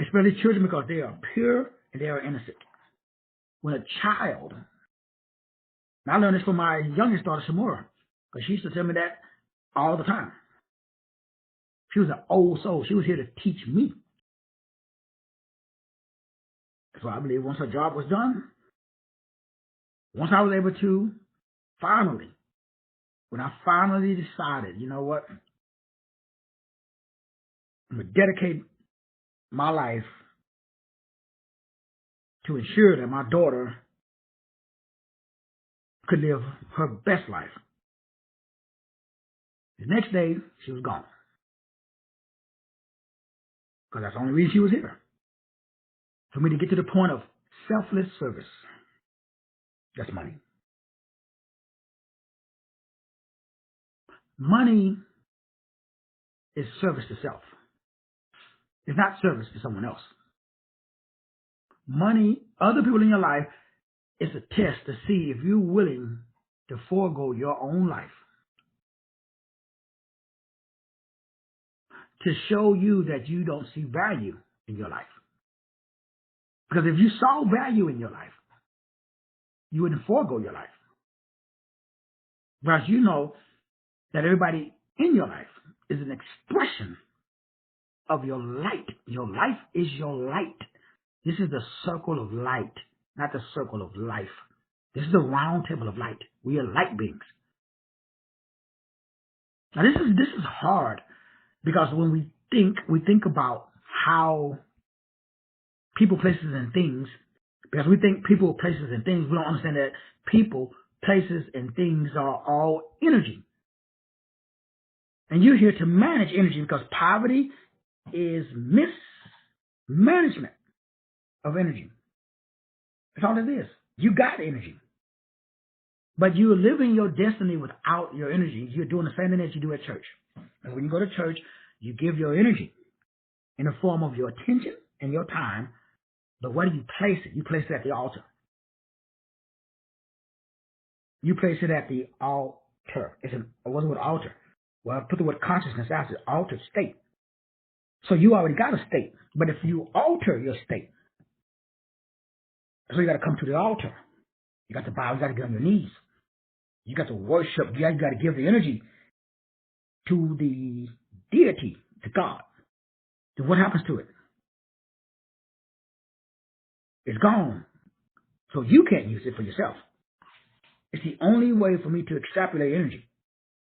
Especially children, because they are pure and they are innocent. When a child, and I learned this from my youngest daughter, Samora, because she used to tell me that all the time. She was an old soul. She was here to teach me. So I believe once her job was done, once I was able to finally, when I finally decided, you know what, I'm going to dedicate my life to ensure that my daughter could live her best life. The next day, she was gone. Because that's the only reason she was here. For me to get to the point of selfless service. That's money. Money is service to self. It's not service to someone else. Money, other people in your life, is a test to see if you're willing to forego your own life to show you that you don't see value in your life. Because if you saw value in your life, you wouldn't forego your life. Whereas you know that everybody in your life is an expression of your light. Your life is your light. This is the circle of light, not the circle of life. This is the round table of light. We are light beings. Now this is hard because when we think about how people, places, and things, because we think people, places, and things, we don't understand that people, places, and things are all energy. And you're here to manage energy because poverty is management of energy. That's all it is. You got energy. But you're living your destiny without your energy. You're doing the same thing that you do at church. And when you go to church, you give your energy in the form of your attention and your time. But where do you place it? You place it at the altar. You place it at the altar. What's the word altar? Well, put the word consciousness after altered state. So you already got a state. But if you alter your state, so you got to come to the altar. You got to bow. You got to get on your knees. You got to worship. You got to give the energy to the deity, to God. Then what happens to it? It's gone. So you can't use it for yourself. It's the only way for me to extrapolate energy.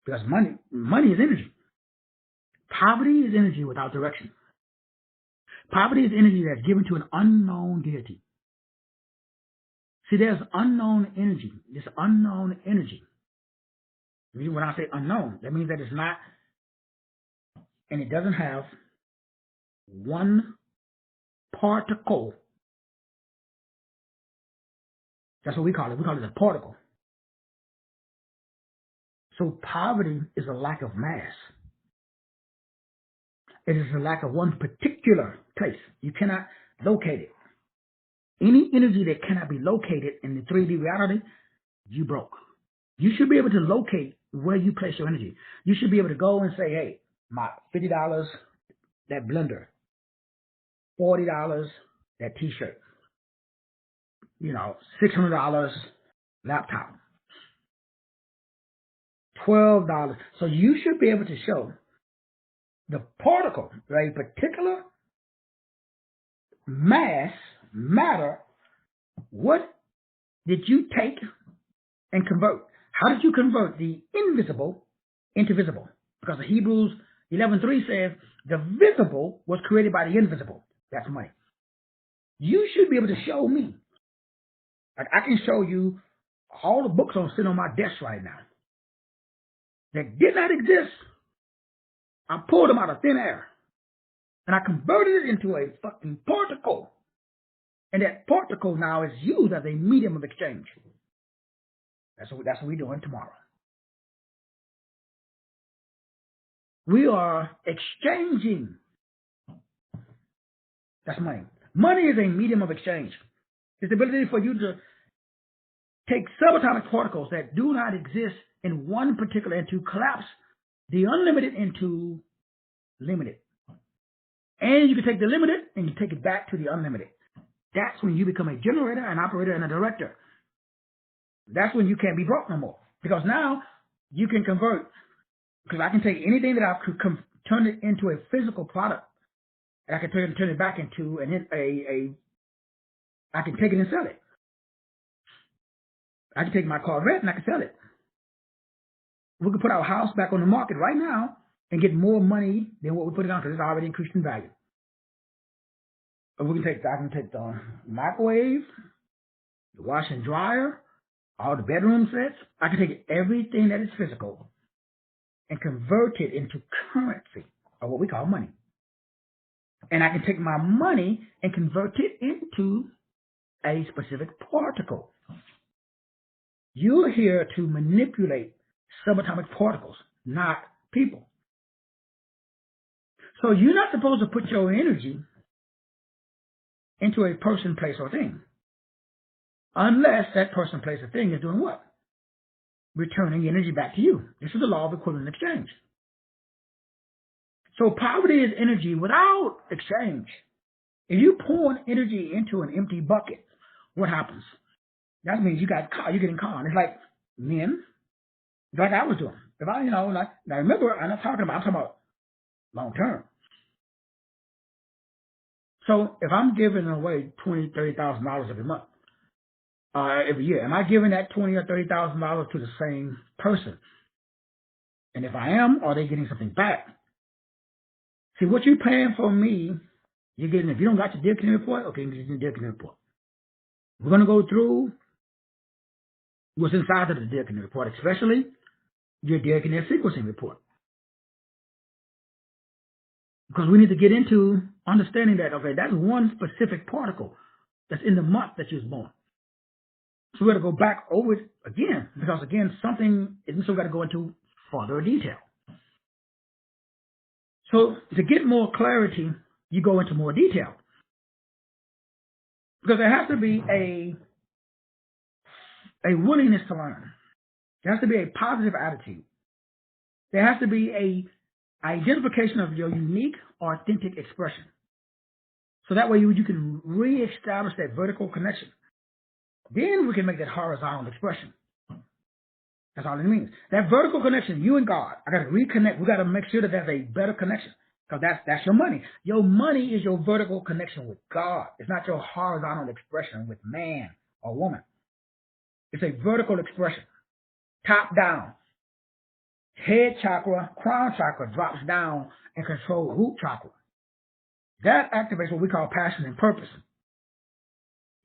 Because money is energy. Poverty is energy without direction. Poverty is energy that's given to an unknown deity. See, there's unknown energy. This unknown energy. When I say unknown, that means that it's not, and it doesn't have one particle. That's what we call it. We call it a particle. So poverty is a lack of mass. It is a lack of one particular place. You cannot locate it. Any energy that cannot be located in the 3D reality, you broke. You should be able to locate where you place your energy. You should be able to go and say, hey, my $50, that blender, $40, that t-shirt, $600 laptop, $12. So you should be able to show the particle, right? Particular matter, what did you take and convert? How did you convert the invisible into visible? Because Hebrews 11:3 says the visible was created by the invisible. That's money. You should be able to show me. Like I can show you all the books sitting on my desk right now that did not exist. I pulled them out of thin air. And I converted it into a fucking particle. And that particle now is used as a medium of exchange. That's what we're doing tomorrow. We are exchanging. That's money. Money is a medium of exchange. It's the ability for you to take subatomic particles that do not exist in one particular and to collapse the unlimited into limited. And you can take the limited and you take it back to the unlimited. That's when you become a generator, an operator, and a director. That's when you can't be broke no more. Because now you can convert. Because I can take anything that I could turn it into a physical product. And I can turn it back into I can take it and sell it. I can take my Corvette and I can sell it. We can put our house back on the market right now and get more money than what we put it on because it's already increased in value. I can take the microwave, the wash and dryer, all the bedroom sets. I can take everything that is physical and convert it into currency, or what we call money. And I can take my money and convert it into a specific particle. You're here to manipulate subatomic particles, not people. So you're not supposed to put your energy into a person, place, or thing. Unless that person, place, or thing is doing what? Returning energy back to you. This is the law of equivalent exchange. So poverty is energy without exchange. If you pour energy into an empty bucket, what happens? That means you're getting caught. It's like men, like I was doing. If I, now remember, I'm talking about long term. So if I'm giving away $20,000, $30,000 every month, every year, am I giving that $20,000 or $30,000 to the same person? And if I am, are they getting something back? See, what you're paying for me, you're getting. If you don't got your deal connect report, okay, you get your deal connect report. We're going to go through what's inside of the deal connect report, especially your deal connect sequencing report. Because we need to get into Understanding that, okay, that's one specific particle that's in the month that you was born. So we got to go back over it again, because again, something isn't so got to go into further detail. So to get more clarity, you go into more detail. Because there has to be a willingness to learn. There has to be a positive attitude. There has to be a identification of your unique, authentic expression. So that way you can reestablish that vertical connection. Then we can make that horizontal expression. That's all it means. That vertical connection, you and God, I got to reconnect. We got to make sure that there's a better connection, because that's your money. Your money is your vertical connection with God. It's not your horizontal expression with man or woman. It's a vertical expression, top down. Head chakra, crown chakra drops down and controls root chakra. That activates what we call passion and purpose.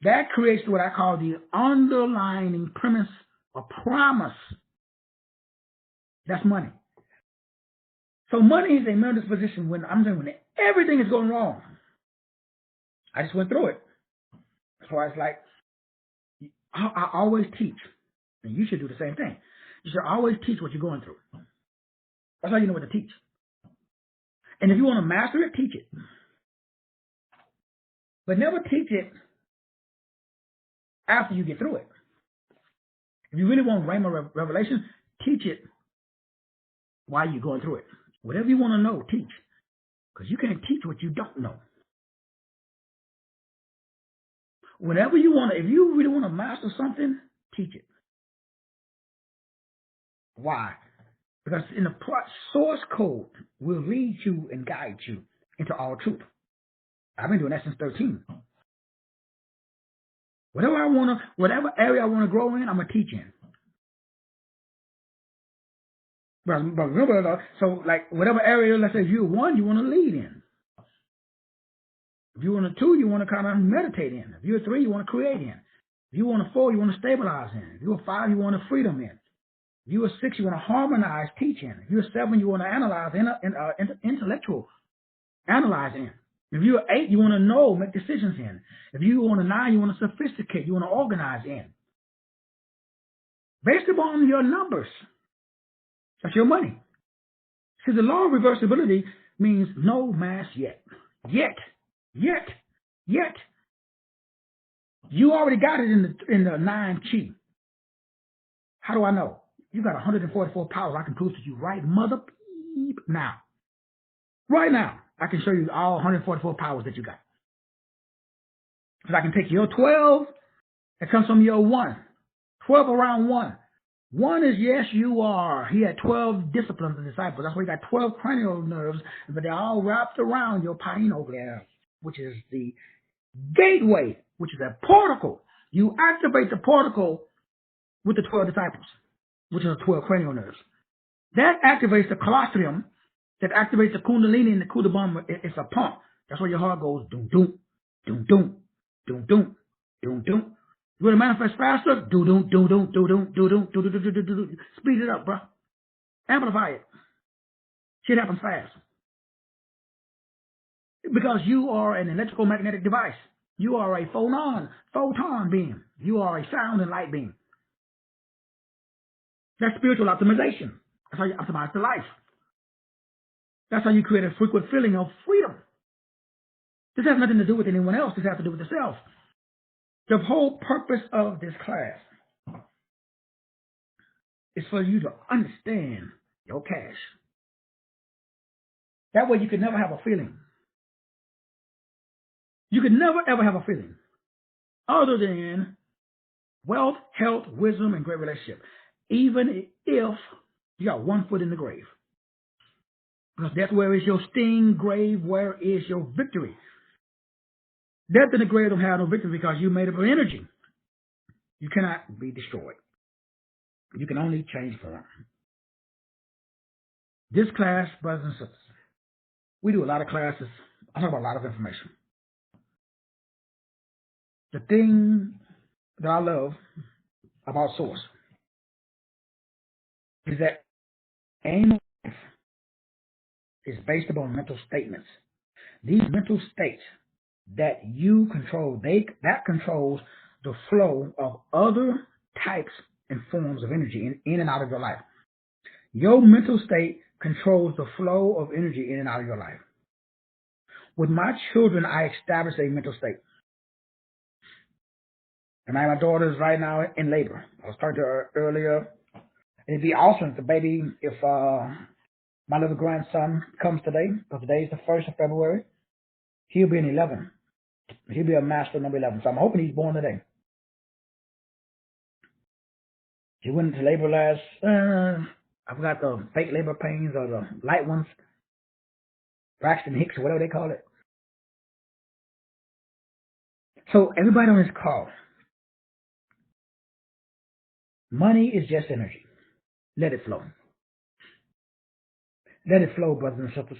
That creates what I call the underlying premise or promise. That's money. So money is a mental disposition when everything is going wrong. I just went through it. That's why it's like, I always teach. And you should do the same thing. You should always teach what you're going through. That's how you know what to teach. And if you want to master it, teach it. But never teach it after you get through it. If you really want Rhema revelation, teach it while you're going through it. Whatever you want to know, teach. Because you can't teach what you don't know. Whenever you want to, if you really want to master something, teach it. Why? Because in the source code will lead you and guide you into all truth. I've been doing that since 13. Whatever area I want to grow in, I'm going to teach in. But remember, so like whatever area, let's say if you're 1, you want to lead in. If you want a 2, you want to kind of meditate in. If you're a 3, you want to create in. If you want a 4, you want to stabilize in. If you're a 5, you want to freedom in. If you're a 6, you want to harmonize, teach in. If you're a 7, you want to analyze, intellectual, analyze in. If you're 8, you want to know, make decisions in. If you want a 9, you want to sophisticate, you want to organize in. Based upon your numbers, that's your money. See, the law of reversibility means no mass yet. Yet. You already got it in the 9 chi. How do I know? You got 144 powers. I can prove to you right now. Right now, I can show you all 144 powers that you got. Because I can take your 12 that comes from your 1. 12 around 1. 1 is yes, you are. He had 12 disciplines of disciples. That's why he got 12 cranial nerves, but they're all wrapped around your pineal gland, which is the gateway, which is a particle. You activate the particle with the 12 disciples, which are 12 cranial nerves. That activates the colostrum, that activates the kundalini and the kudabama. It's a pump. That's why your heart goes doom, doom, doom, doom, doom, doom, doom, doom. You want to manifest faster? Do doom, do doom, do doom, do doom, do do do do do do. Speed it up, bro. Amplify it. Shit happens fast. Because you are an electrical magnetic device. You are a photon beam. You are a sound and light beam. That's spiritual optimization. That's how you optimize the life. That's how you create a frequent feeling of freedom. This has nothing to do with anyone else. This has to do with yourself. The whole purpose of this class is for you to understand your cash. That way you can never have a feeling. You can never ever have a feeling other than wealth, health, wisdom, and great relationship. Even if you got 1 foot in the grave. Because that's where is your sting, grave, where is your victory. Death in the grave don't have no victory because you made up of energy. You cannot be destroyed. You can only change form. This class, brothers and sisters, we do a lot of classes. I talk about a lot of information. The thing that I love about Source is that aim of life is based upon mental statements. these mental states that you control, that controls the flow of other types and forms of energy in and out of your life. Your mental state controls the flow of energy in and out of your life. With my children, I established a mental state. And my daughter is right now in labor. I was talking to her earlier. It'd be awesome if my little grandson comes today, because today is the 1st of February. He'll be in 11. He'll be a master number 11. So I'm hoping he's born today. He went into labor last, I forgot the fake labor pains or the light ones. Braxton Hicks or whatever they call it. So everybody on this call, money is just energy. Let it flow. Let it flow, brothers and sisters.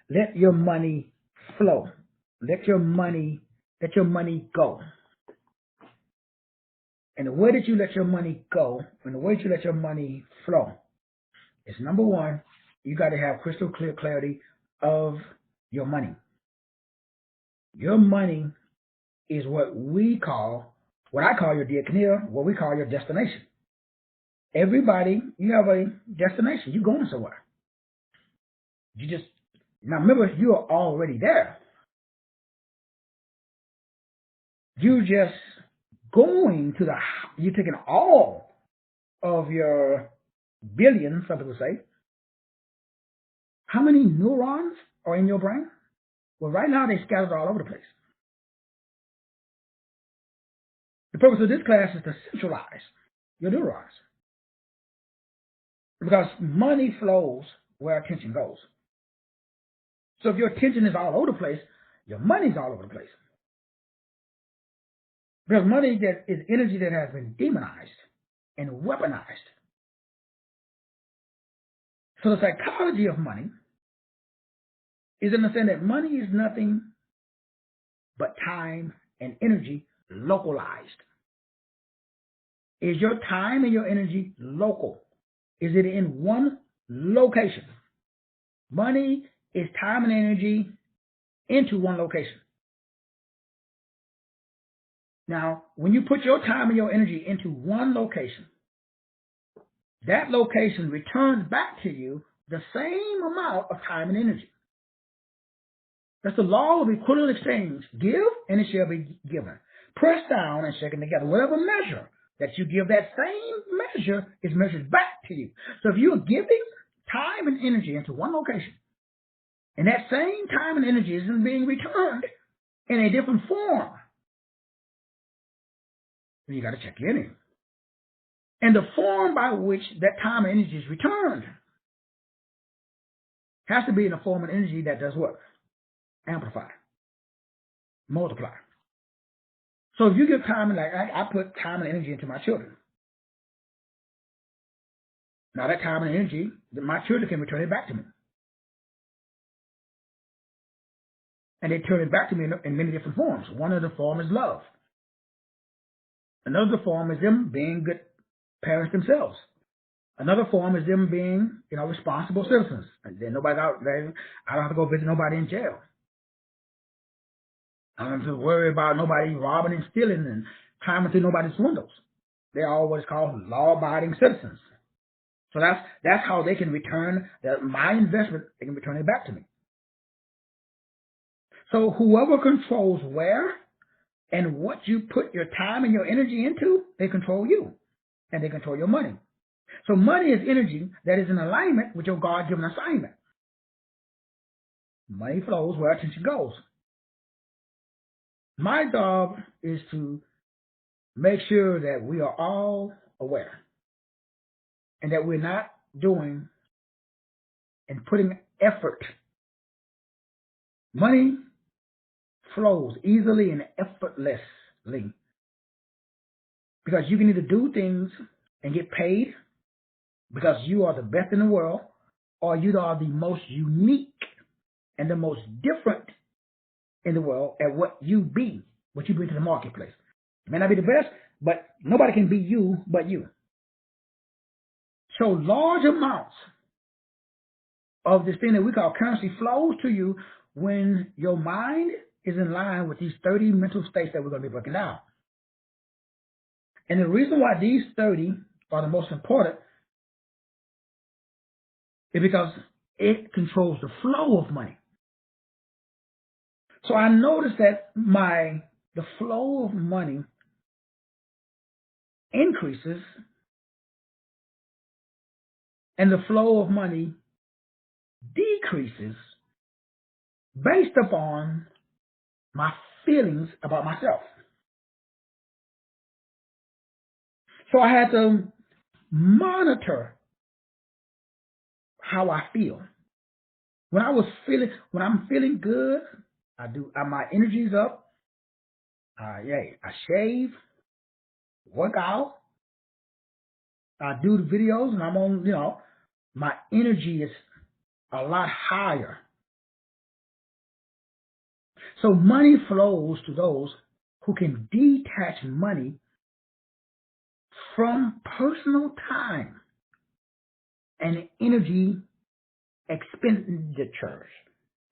Let your money flow. Let your money go. And the way that you let your money go, and the way that you let your money flow, is number one, you got to have crystal clear clarity of your money. Your money is what I call your diakonia, what we call your destination. Everybody, you have a destination. You're going somewhere. Now remember, you are already there. You're just going to you're taking all of your billions, some people say. How many neurons are in your brain? Well, right now they're scattered all over the place. The purpose of this class is to centralize your neurons. Because money flows where attention goes. So if your attention is all over the place, your money's all over the place. Because money that is energy that has been demonized and weaponized. So the psychology of money is in the sense that money is nothing but time and energy localized. Is your time and your energy local? Is it in one location? Money is time and energy into one location. Now, when you put your time and your energy into one location, that location returns back to you the same amount of time and energy. That's the law of equivalent exchange. Give, and it shall be given. Press down and shaken together. Whatever measure that you give, that same measure is measured back to you. So if you're giving time and energy into one location, and that same time and energy isn't being returned in a different form, then you got to check your energy. And the form by which that time and energy is returned has to be in a form of energy that does what? Amplify, multiply. So if you give time, like I put time and energy into my children. Now that time and energy, my children can return it back to me. And they turn it back to me in many different forms. One of the forms is love. Another form is them being good parents themselves. Another form is them being, responsible citizens. And then nobody's out there. I don't have to go visit nobody in jail. I don't have to worry about nobody robbing and stealing and climbing through nobody's windows. They're all what's called law-abiding citizens. So that's how they can return my investment. They can return it back to me. So whoever controls where and what you put your time and your energy into, they control you, and they control your money. So money is energy that is in alignment with your God-given assignment. Money flows where attention goes. My job is to make sure that we are all aware and that we're not doing and putting effort. Money flows easily and effortlessly because you can either do things and get paid because you are the best in the world, or you are the most unique and the most different in the world at what you bring to the marketplace. You may not be the best, but nobody can be you but you. So large amounts of this thing that we call currency flows to you when your mind is in line with these 30 mental states that we're going to be breaking down. And the reason why these 30 are the most important is because it controls the flow of money. So I noticed that the flow of money increases and the flow of money decreases based upon my feelings about myself. So I had to monitor how I feel. When I'm feeling good, my energy's up. I shave, work out, I do the videos, and I'm on, my energy is a lot higher. So money flows to those who can detach money from personal time and energy expenditures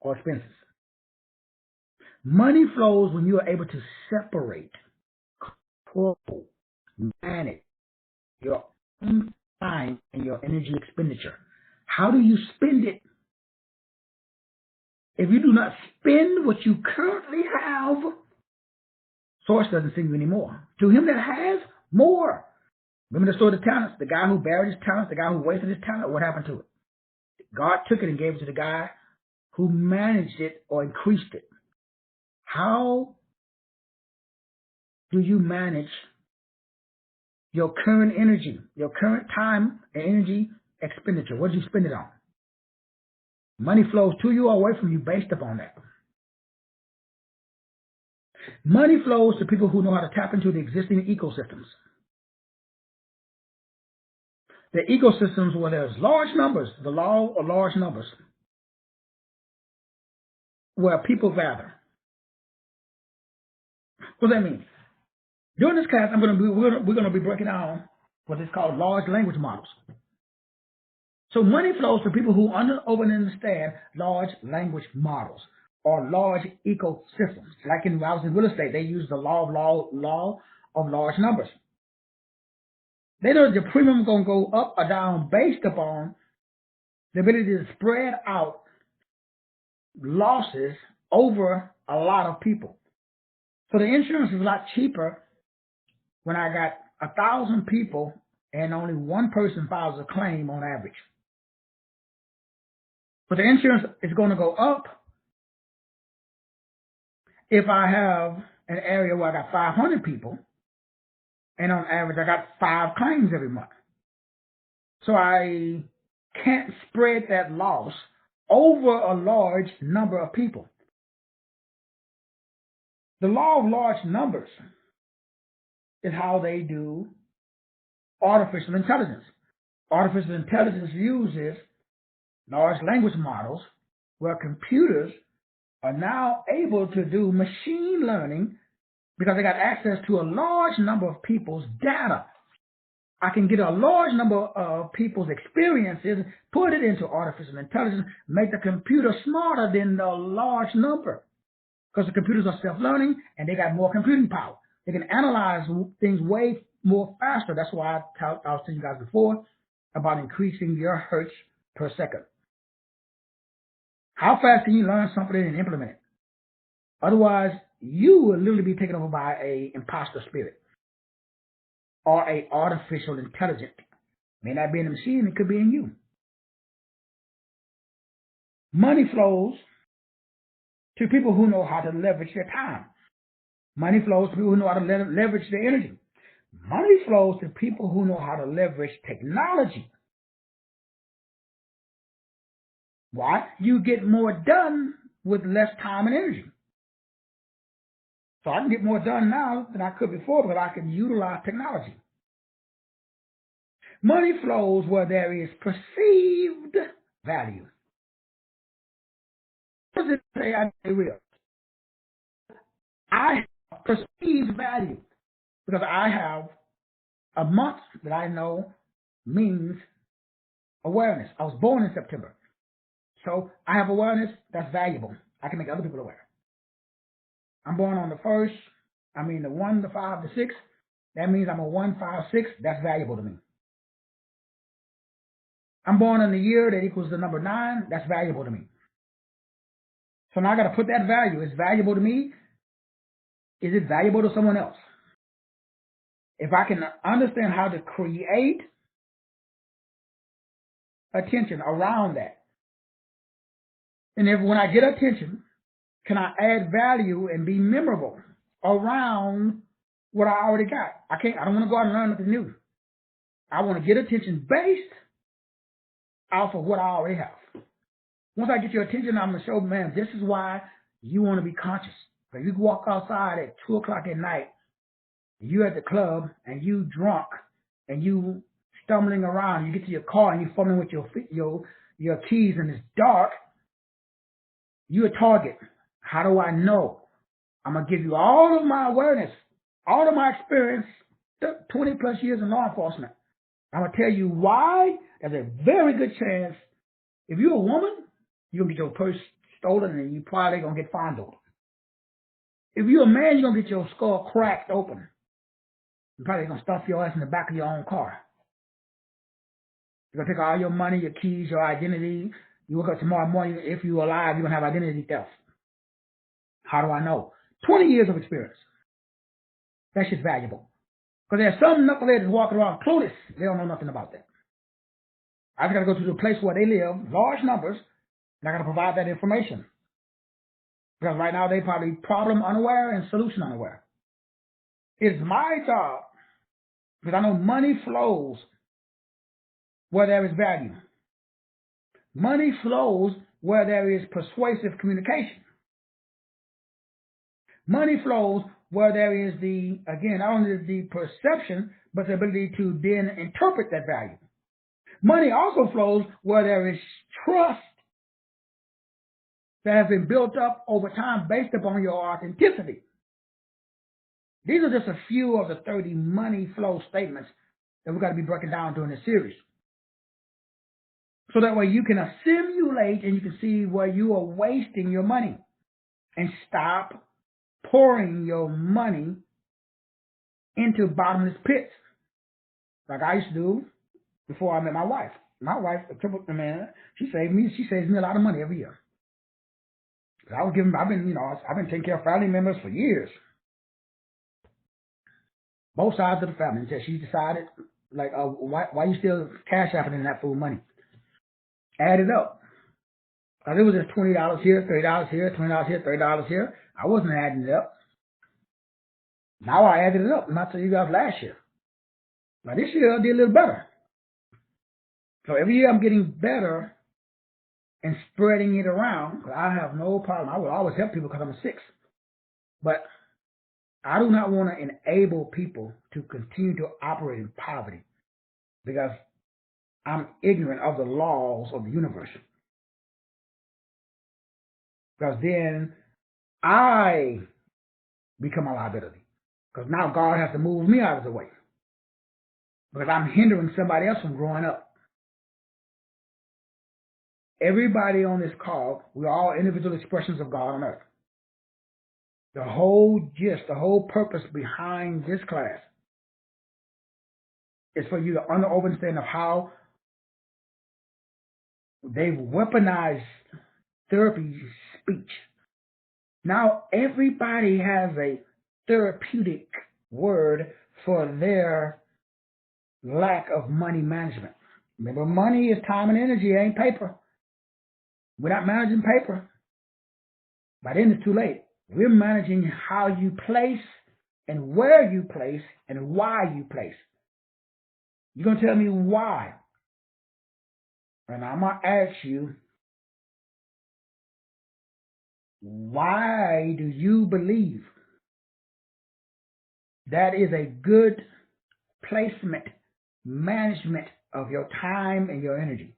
or expenses. Money flows when you are able to separate, control, manage your own time and your energy expenditure. How do you spend it? If you do not spend what you currently have, source doesn't send you anymore. To him that has, more. Remember the story of the talents? The guy who buried his talents, the guy who wasted his talent, what happened to it? God took it and gave it to the guy who managed it or increased it. How do you manage your current energy, your current time and energy expenditure? What did you spend it on? Money flows to you or away from you based upon that. Money flows to people who know how to tap into the existing ecosystems. The ecosystems where there's large numbers, the law of large numbers, where people gather. What does that mean? During this class, we're going to be breaking down what is called large language models. So money flows to people who understand large language models or large ecosystems. Like when I was in real estate, they use the law of large numbers. They know the premium is going to go up or down based upon the ability to spread out losses over a lot of people. So the insurance is a lot cheaper when I got 1,000 people and only one person files a claim on average. But the insurance is going to go up if I have an area where I got 500 people and on average I got 5 claims every month. So I can't spread that loss over a large number of people. The law of large numbers is how they do artificial intelligence. Artificial intelligence uses large language models where computers are now able to do machine learning because they got access to a large number of people's data. I can get a large number of people's experiences, put it into artificial intelligence, make the computer smarter than the large number. Because the computers are self-learning and they got more computing power. They can analyze things way more faster. That's why I was telling you guys before about increasing your hertz per second. How fast can you learn something and implement it? Otherwise, you will literally be taken over by an imposter spirit or a artificial intelligence. May not be in the machine, it could be in you. Money flows to people who know how to leverage their time. Money flows to people who know how to leverage their energy. Money flows to people who know how to leverage technology. Why? You get more done with less time and energy. So I can get more done now than I could before because I can utilize technology. Money flows where there is perceived value. What does it say? I say real. I have perceived value because I have a month that I know means awareness. I was born in September. So I have awareness that's valuable. I can make other people aware. I'm born on the 1st, the 1, the 5, the 6. That means I'm a 1, 5, 6. That's valuable to me. I'm born in the year that equals the number 9. That's valuable to me. So now I got to put that value. It's valuable to me. Is it valuable to someone else? If I can understand how to create attention around that, and if when I get attention, can I add value and be memorable around what I already got? I don't want to go out and learn nothing new. I want to get attention based off of what I already have. Once I get your attention, I'm going to show, man, this is why you want to be conscious. If you walk outside at 2 o'clock at night, you at the club and you drunk and you stumbling around, you get to your car and you fumbling with your keys and it's dark, you're a target. How do I know? I'm going to give you all of my awareness, all of my experience, 20 plus years in law enforcement. I'm going to tell you why there's a very good chance if you're a woman, you're going to get your purse stolen and you probably going to get fondled. If you're a man, you're going to get your skull cracked open. You're probably going to stuff your ass in the back of your own car. You're going to take all your money, your keys, your identity. You wake up tomorrow morning, if you're alive, you're going to have identity theft. How do I know? 20 years of experience. That's just valuable. Because there's some knuckleheads walking around clueless. They don't know nothing about that. I just got to go to the place where they live, large numbers, and I got to provide that information. Because right now they probably problem unaware and solution unaware. It's my job, because I know money flows where there is value. Money flows where there is persuasive communication. Money flows where there is not only the perception, but the ability to then interpret that value. Money also flows where there is trust that has been built up over time based upon your authenticity. These are just a few of the 30 money flow statements that we've got to be breaking down during this series. So that way you can assimilate and you can see where you are wasting your money and stop pouring your money into bottomless pits like I used to do before I met my wife. My wife, she saves me a lot of money every year. I've been taking care of family members for years. Both sides of the family. She decided, why you still cash apping that fool money? Add it up. Because it was just $20 here, $30 here, $20 here, $30 here. I wasn't adding it up. Now I added it up. And I told you guys last year. Now this year I did a little better. So every year I'm getting better and spreading it around. I have no problem. I will always help people because I'm a 6. But I do not want to enable people to continue to operate in poverty because I'm ignorant of the laws of the universe. Because then I become a liability. Because now God has to move me out of the way. Because I'm hindering somebody else from growing up. Everybody on this call, we're all individual expressions of God on earth. The whole gist, the whole purpose behind this class is for you to understand of how they've weaponized therapy speech. Now everybody has a therapeutic word for their lack of money management. Remember, money is time and energy, it ain't paper. We're not managing paper. By then it's too late. We're managing how you place and where you place and why you place. You're going to tell me why. And I'm going to ask you, why do you believe that is a good placement, management of your time and your energy?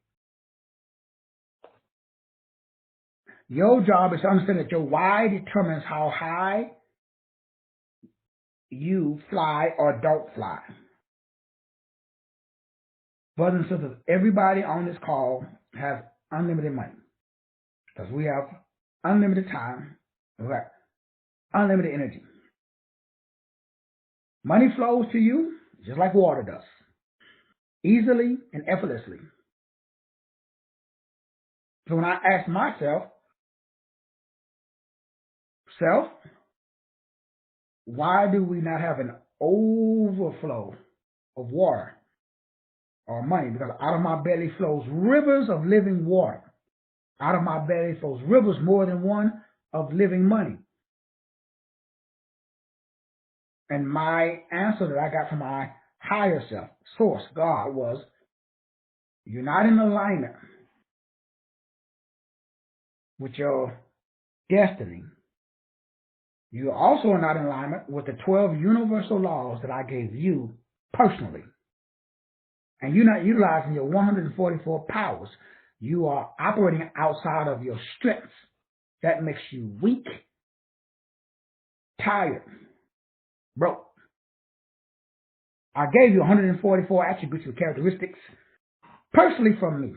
Your job is to understand that your why determines how high you fly or don't fly. Brothers and sisters, everybody on this call has unlimited money because we have unlimited time, right? Unlimited energy. Money flows to you just like water does, easily and effortlessly. So when I ask myself, self, why do we not have an overflow of water or money? Because out of my belly flows rivers of living water. Out of my belly flows rivers more than one of living money. And my answer that I got from my higher self, source, God, was, you're not in alignment with your destiny. You also are not in alignment with the 12 universal laws that I gave you personally. And you're not utilizing your 144 powers. You are operating outside of your strengths. That makes you weak, tired, broke. I gave you 144 attributes or characteristics personally from me.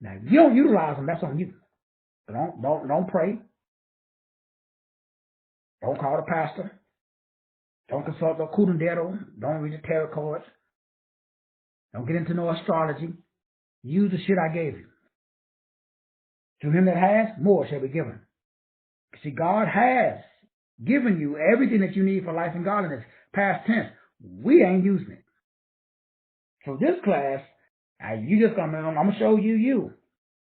Now, if you don't utilize them, that's on you. Don't pray. Don't call the pastor. Don't consult the curandero. Don't read the tarot cards. Don't get into no astrology. Use the shit I gave you. To him that has, more shall be given. See, God has given you everything that you need for life and godliness. Past tense. We ain't using it. So this class, I'm going to show you.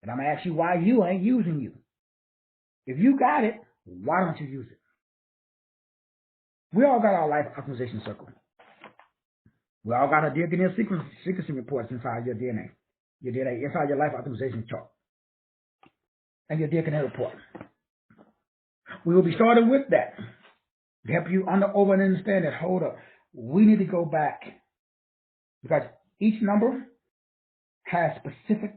And I'm going to ask you why you ain't using you. If you got it, why don't you use it? We all got our life optimization circle. We all got our DNA sequencing reports inside your DNA. Your DNA, inside your life optimization chart. And your DNA report. We will be starting with that. To help you over and understand that, hold up, we need to go back. Because each number has specific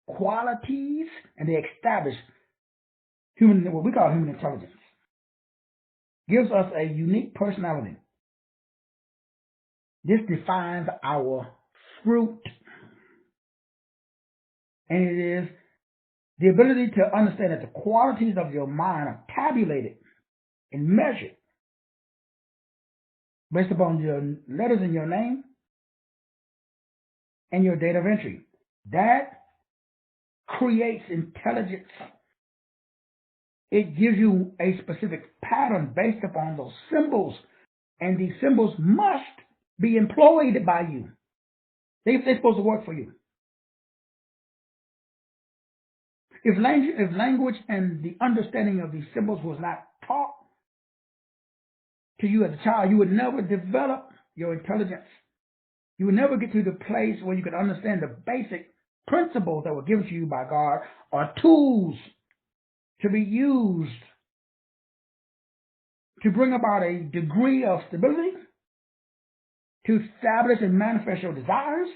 qualities and they establish what we call human intelligence. Gives us a unique personality. This defines our fruit. And it is the ability to understand that the qualities of your mind are tabulated and measured based upon your letters in your name and your date of entry. That creates intelligence. It gives you a specific pattern based upon those symbols, and these symbols must be employed by you. They're supposed to work for you. If language and the understanding of these symbols was not taught to you as a child, you would never develop your intelligence. You would never get to the place where you could understand the basic principles that were given to you by God, or tools to be used to bring about a degree of stability, to establish and manifest your desires,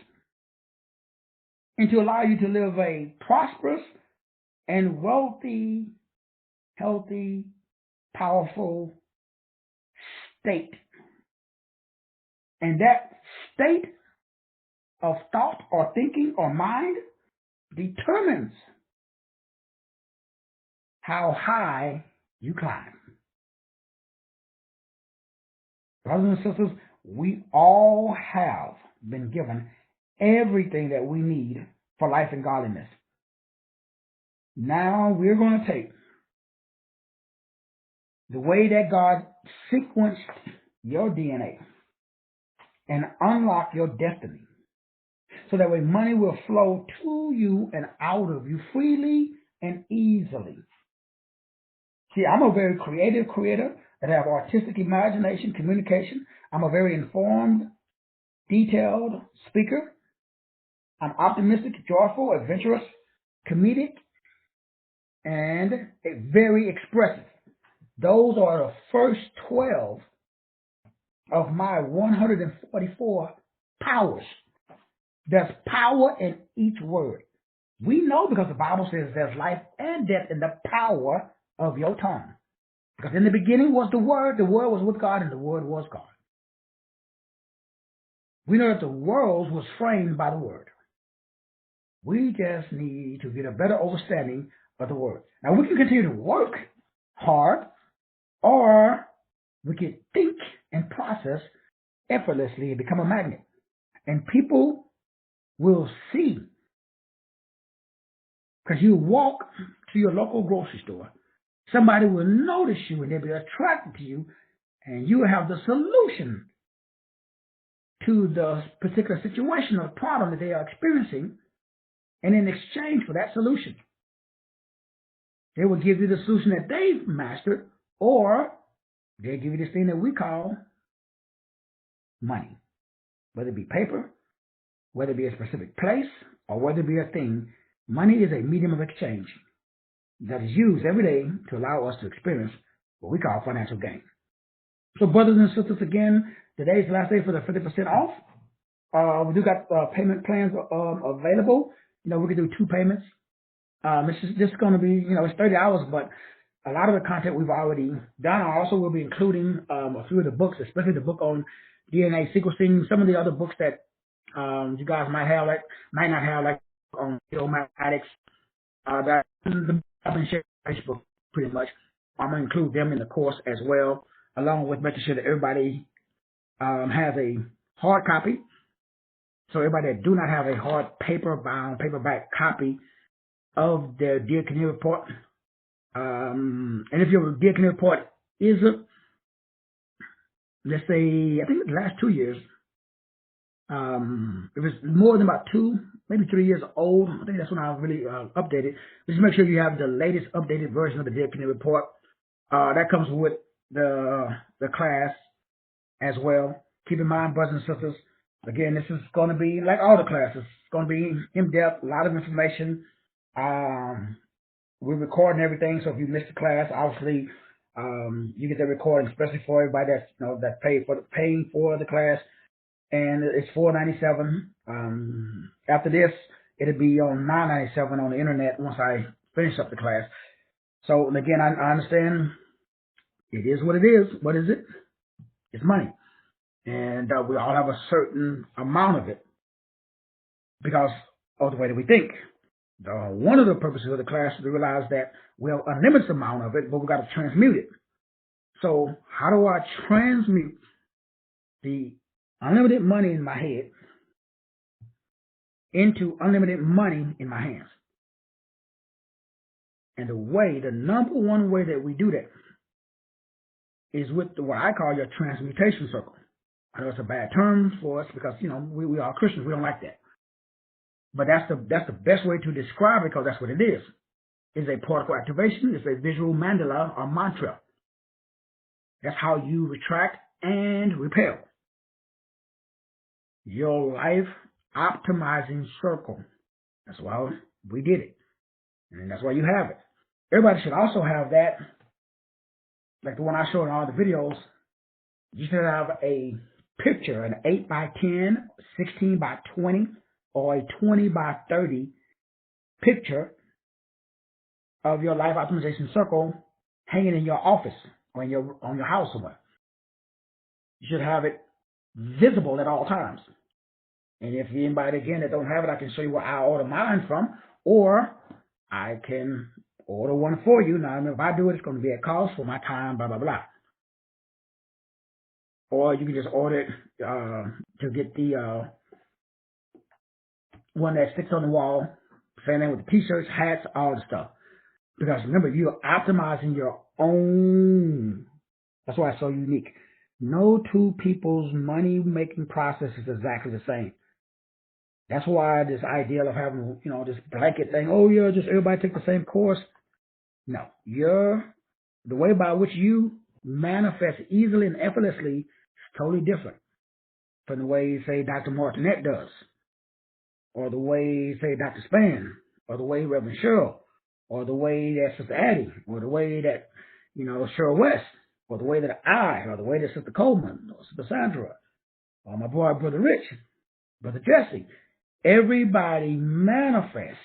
and to allow you to live a prosperous and wealthy, healthy, powerful state. And that state of thought or thinking or mind determines how high you climb. Brothers and sisters, we all have been given everything that we need for life and godliness. Now we're going to take the way that God sequenced your DNA and unlock your destiny, so that way money will flow to you and out of you freely and easily. See, I'm a very creative creator that have artistic imagination, communication. I'm a very informed, detailed speaker. I'm optimistic, joyful, adventurous, comedic, and very expressive. Those are the first 12 of my 144 powers. There's power in each word. We know because the Bible says there's life and death in the power of your tongue. Because in the beginning was the Word was with God, and the Word was God. We know that the world was framed by the Word. We just need to get a better understanding of the word. Now, we can continue to work hard, or we can think and process effortlessly and become a magnet. And people will see, because you walk to your local grocery store, somebody will notice you and they'll be attracted to you, and you will have the solution to the particular situation or problem that they are experiencing. And in exchange for that solution, they will give you the solution that they've mastered, or they'll give you this thing that we call money. Whether it be paper, whether it be a specific place, or whether it be a thing, money is a medium of exchange that is used every day to allow us to experience what we call financial gain. So brothers and sisters, again, today's the last day for the 50% off. We do got payment plans available. We can do 2 payments. This is going to be, it's 30 hours, but a lot of the content we've already done. I also will be including a few of the books, especially the book on DNA sequencing, some of the other books that you guys might not have, like on illuminates. That I've been sharing on Facebook pretty much. I'm going to include them in the course as well, along with making sure that everybody has a hard copy. So everybody that do not have a hard paperback copy of their Dear Canary report, and if your Dear Canary report is, let's say, I think the last 2 years, if it's more than about 2, maybe 3 years old, I think that's when I really updated. Just make sure you have the latest updated version of the Dear Canary report. That comes with the class as well. Keep in mind, brothers and sisters, again, this is going to be like all the classes. It's going to be in-depth, a lot of information. We're recording everything, so if you missed the class, obviously you get the recording, especially for everybody that's that paying for the class. And it's $4.97. After this, it'll be on $9.97 on the internet once I finish up the class. So again, I understand it is what it is. What is it? It's money. And we all have a certain amount of it because of the way that we think. One of the purposes of the class is to realize that we have a limited amount of it, but we've got to transmute it. So how do I transmute the unlimited money in my head into unlimited money in my hands? And the number one way that we do that is with what I call your transmutation circle. I know it's a bad term for us because, we are Christians. We don't like that. But that's the best way to describe it, because that's what it is. It's a particle activation. It's a visual mandala or mantra. That's how you retract and repel your life optimizing circle. That's why we did it. And that's why you have it. Everybody should also have that, like the one I showed in all the videos. You should have a picture, an 8 by 10, 16 by 20, or a 20 by 30 picture of your life optimization circle hanging in your office or on your house somewhere. You should have it visible at all times. And if anybody, again, that don't have it, I can show you where I order mine from, or I can order one for you. Now, if I do it, it's going to be a cost for my time, blah, blah, blah. Or you can just order it to get the one that sticks on the wall, same thing with the t-shirts, hats, all the stuff. Because remember, you're optimizing your own. That's why it's so unique. No two people's money-making process is exactly the same. That's why this idea of having, this blanket thing, just everybody take the same course. No, the way by which you manifest easily and effortlessly is totally different from the way, say, Dr. Martinet does, or the way, say, Dr. Span, or the way Reverend Cheryl, or the way that Sister Addie, or the way that, Cheryl West, or the way that or the way that Sister Coleman, or Sister Sandra, or my boy, Brother Rich, Brother Jesse. Everybody manifests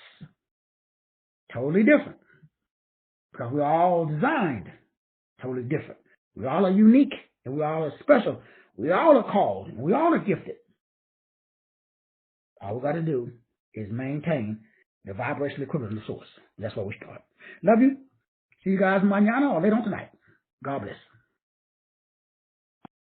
totally different because we're all designed totally different. We all are unique and we all are special. We all are called and we all are gifted. All we got to do is maintain the vibrational equivalent of the source. That's where we start. Love you. See you guys mañana or later on tonight. God bless.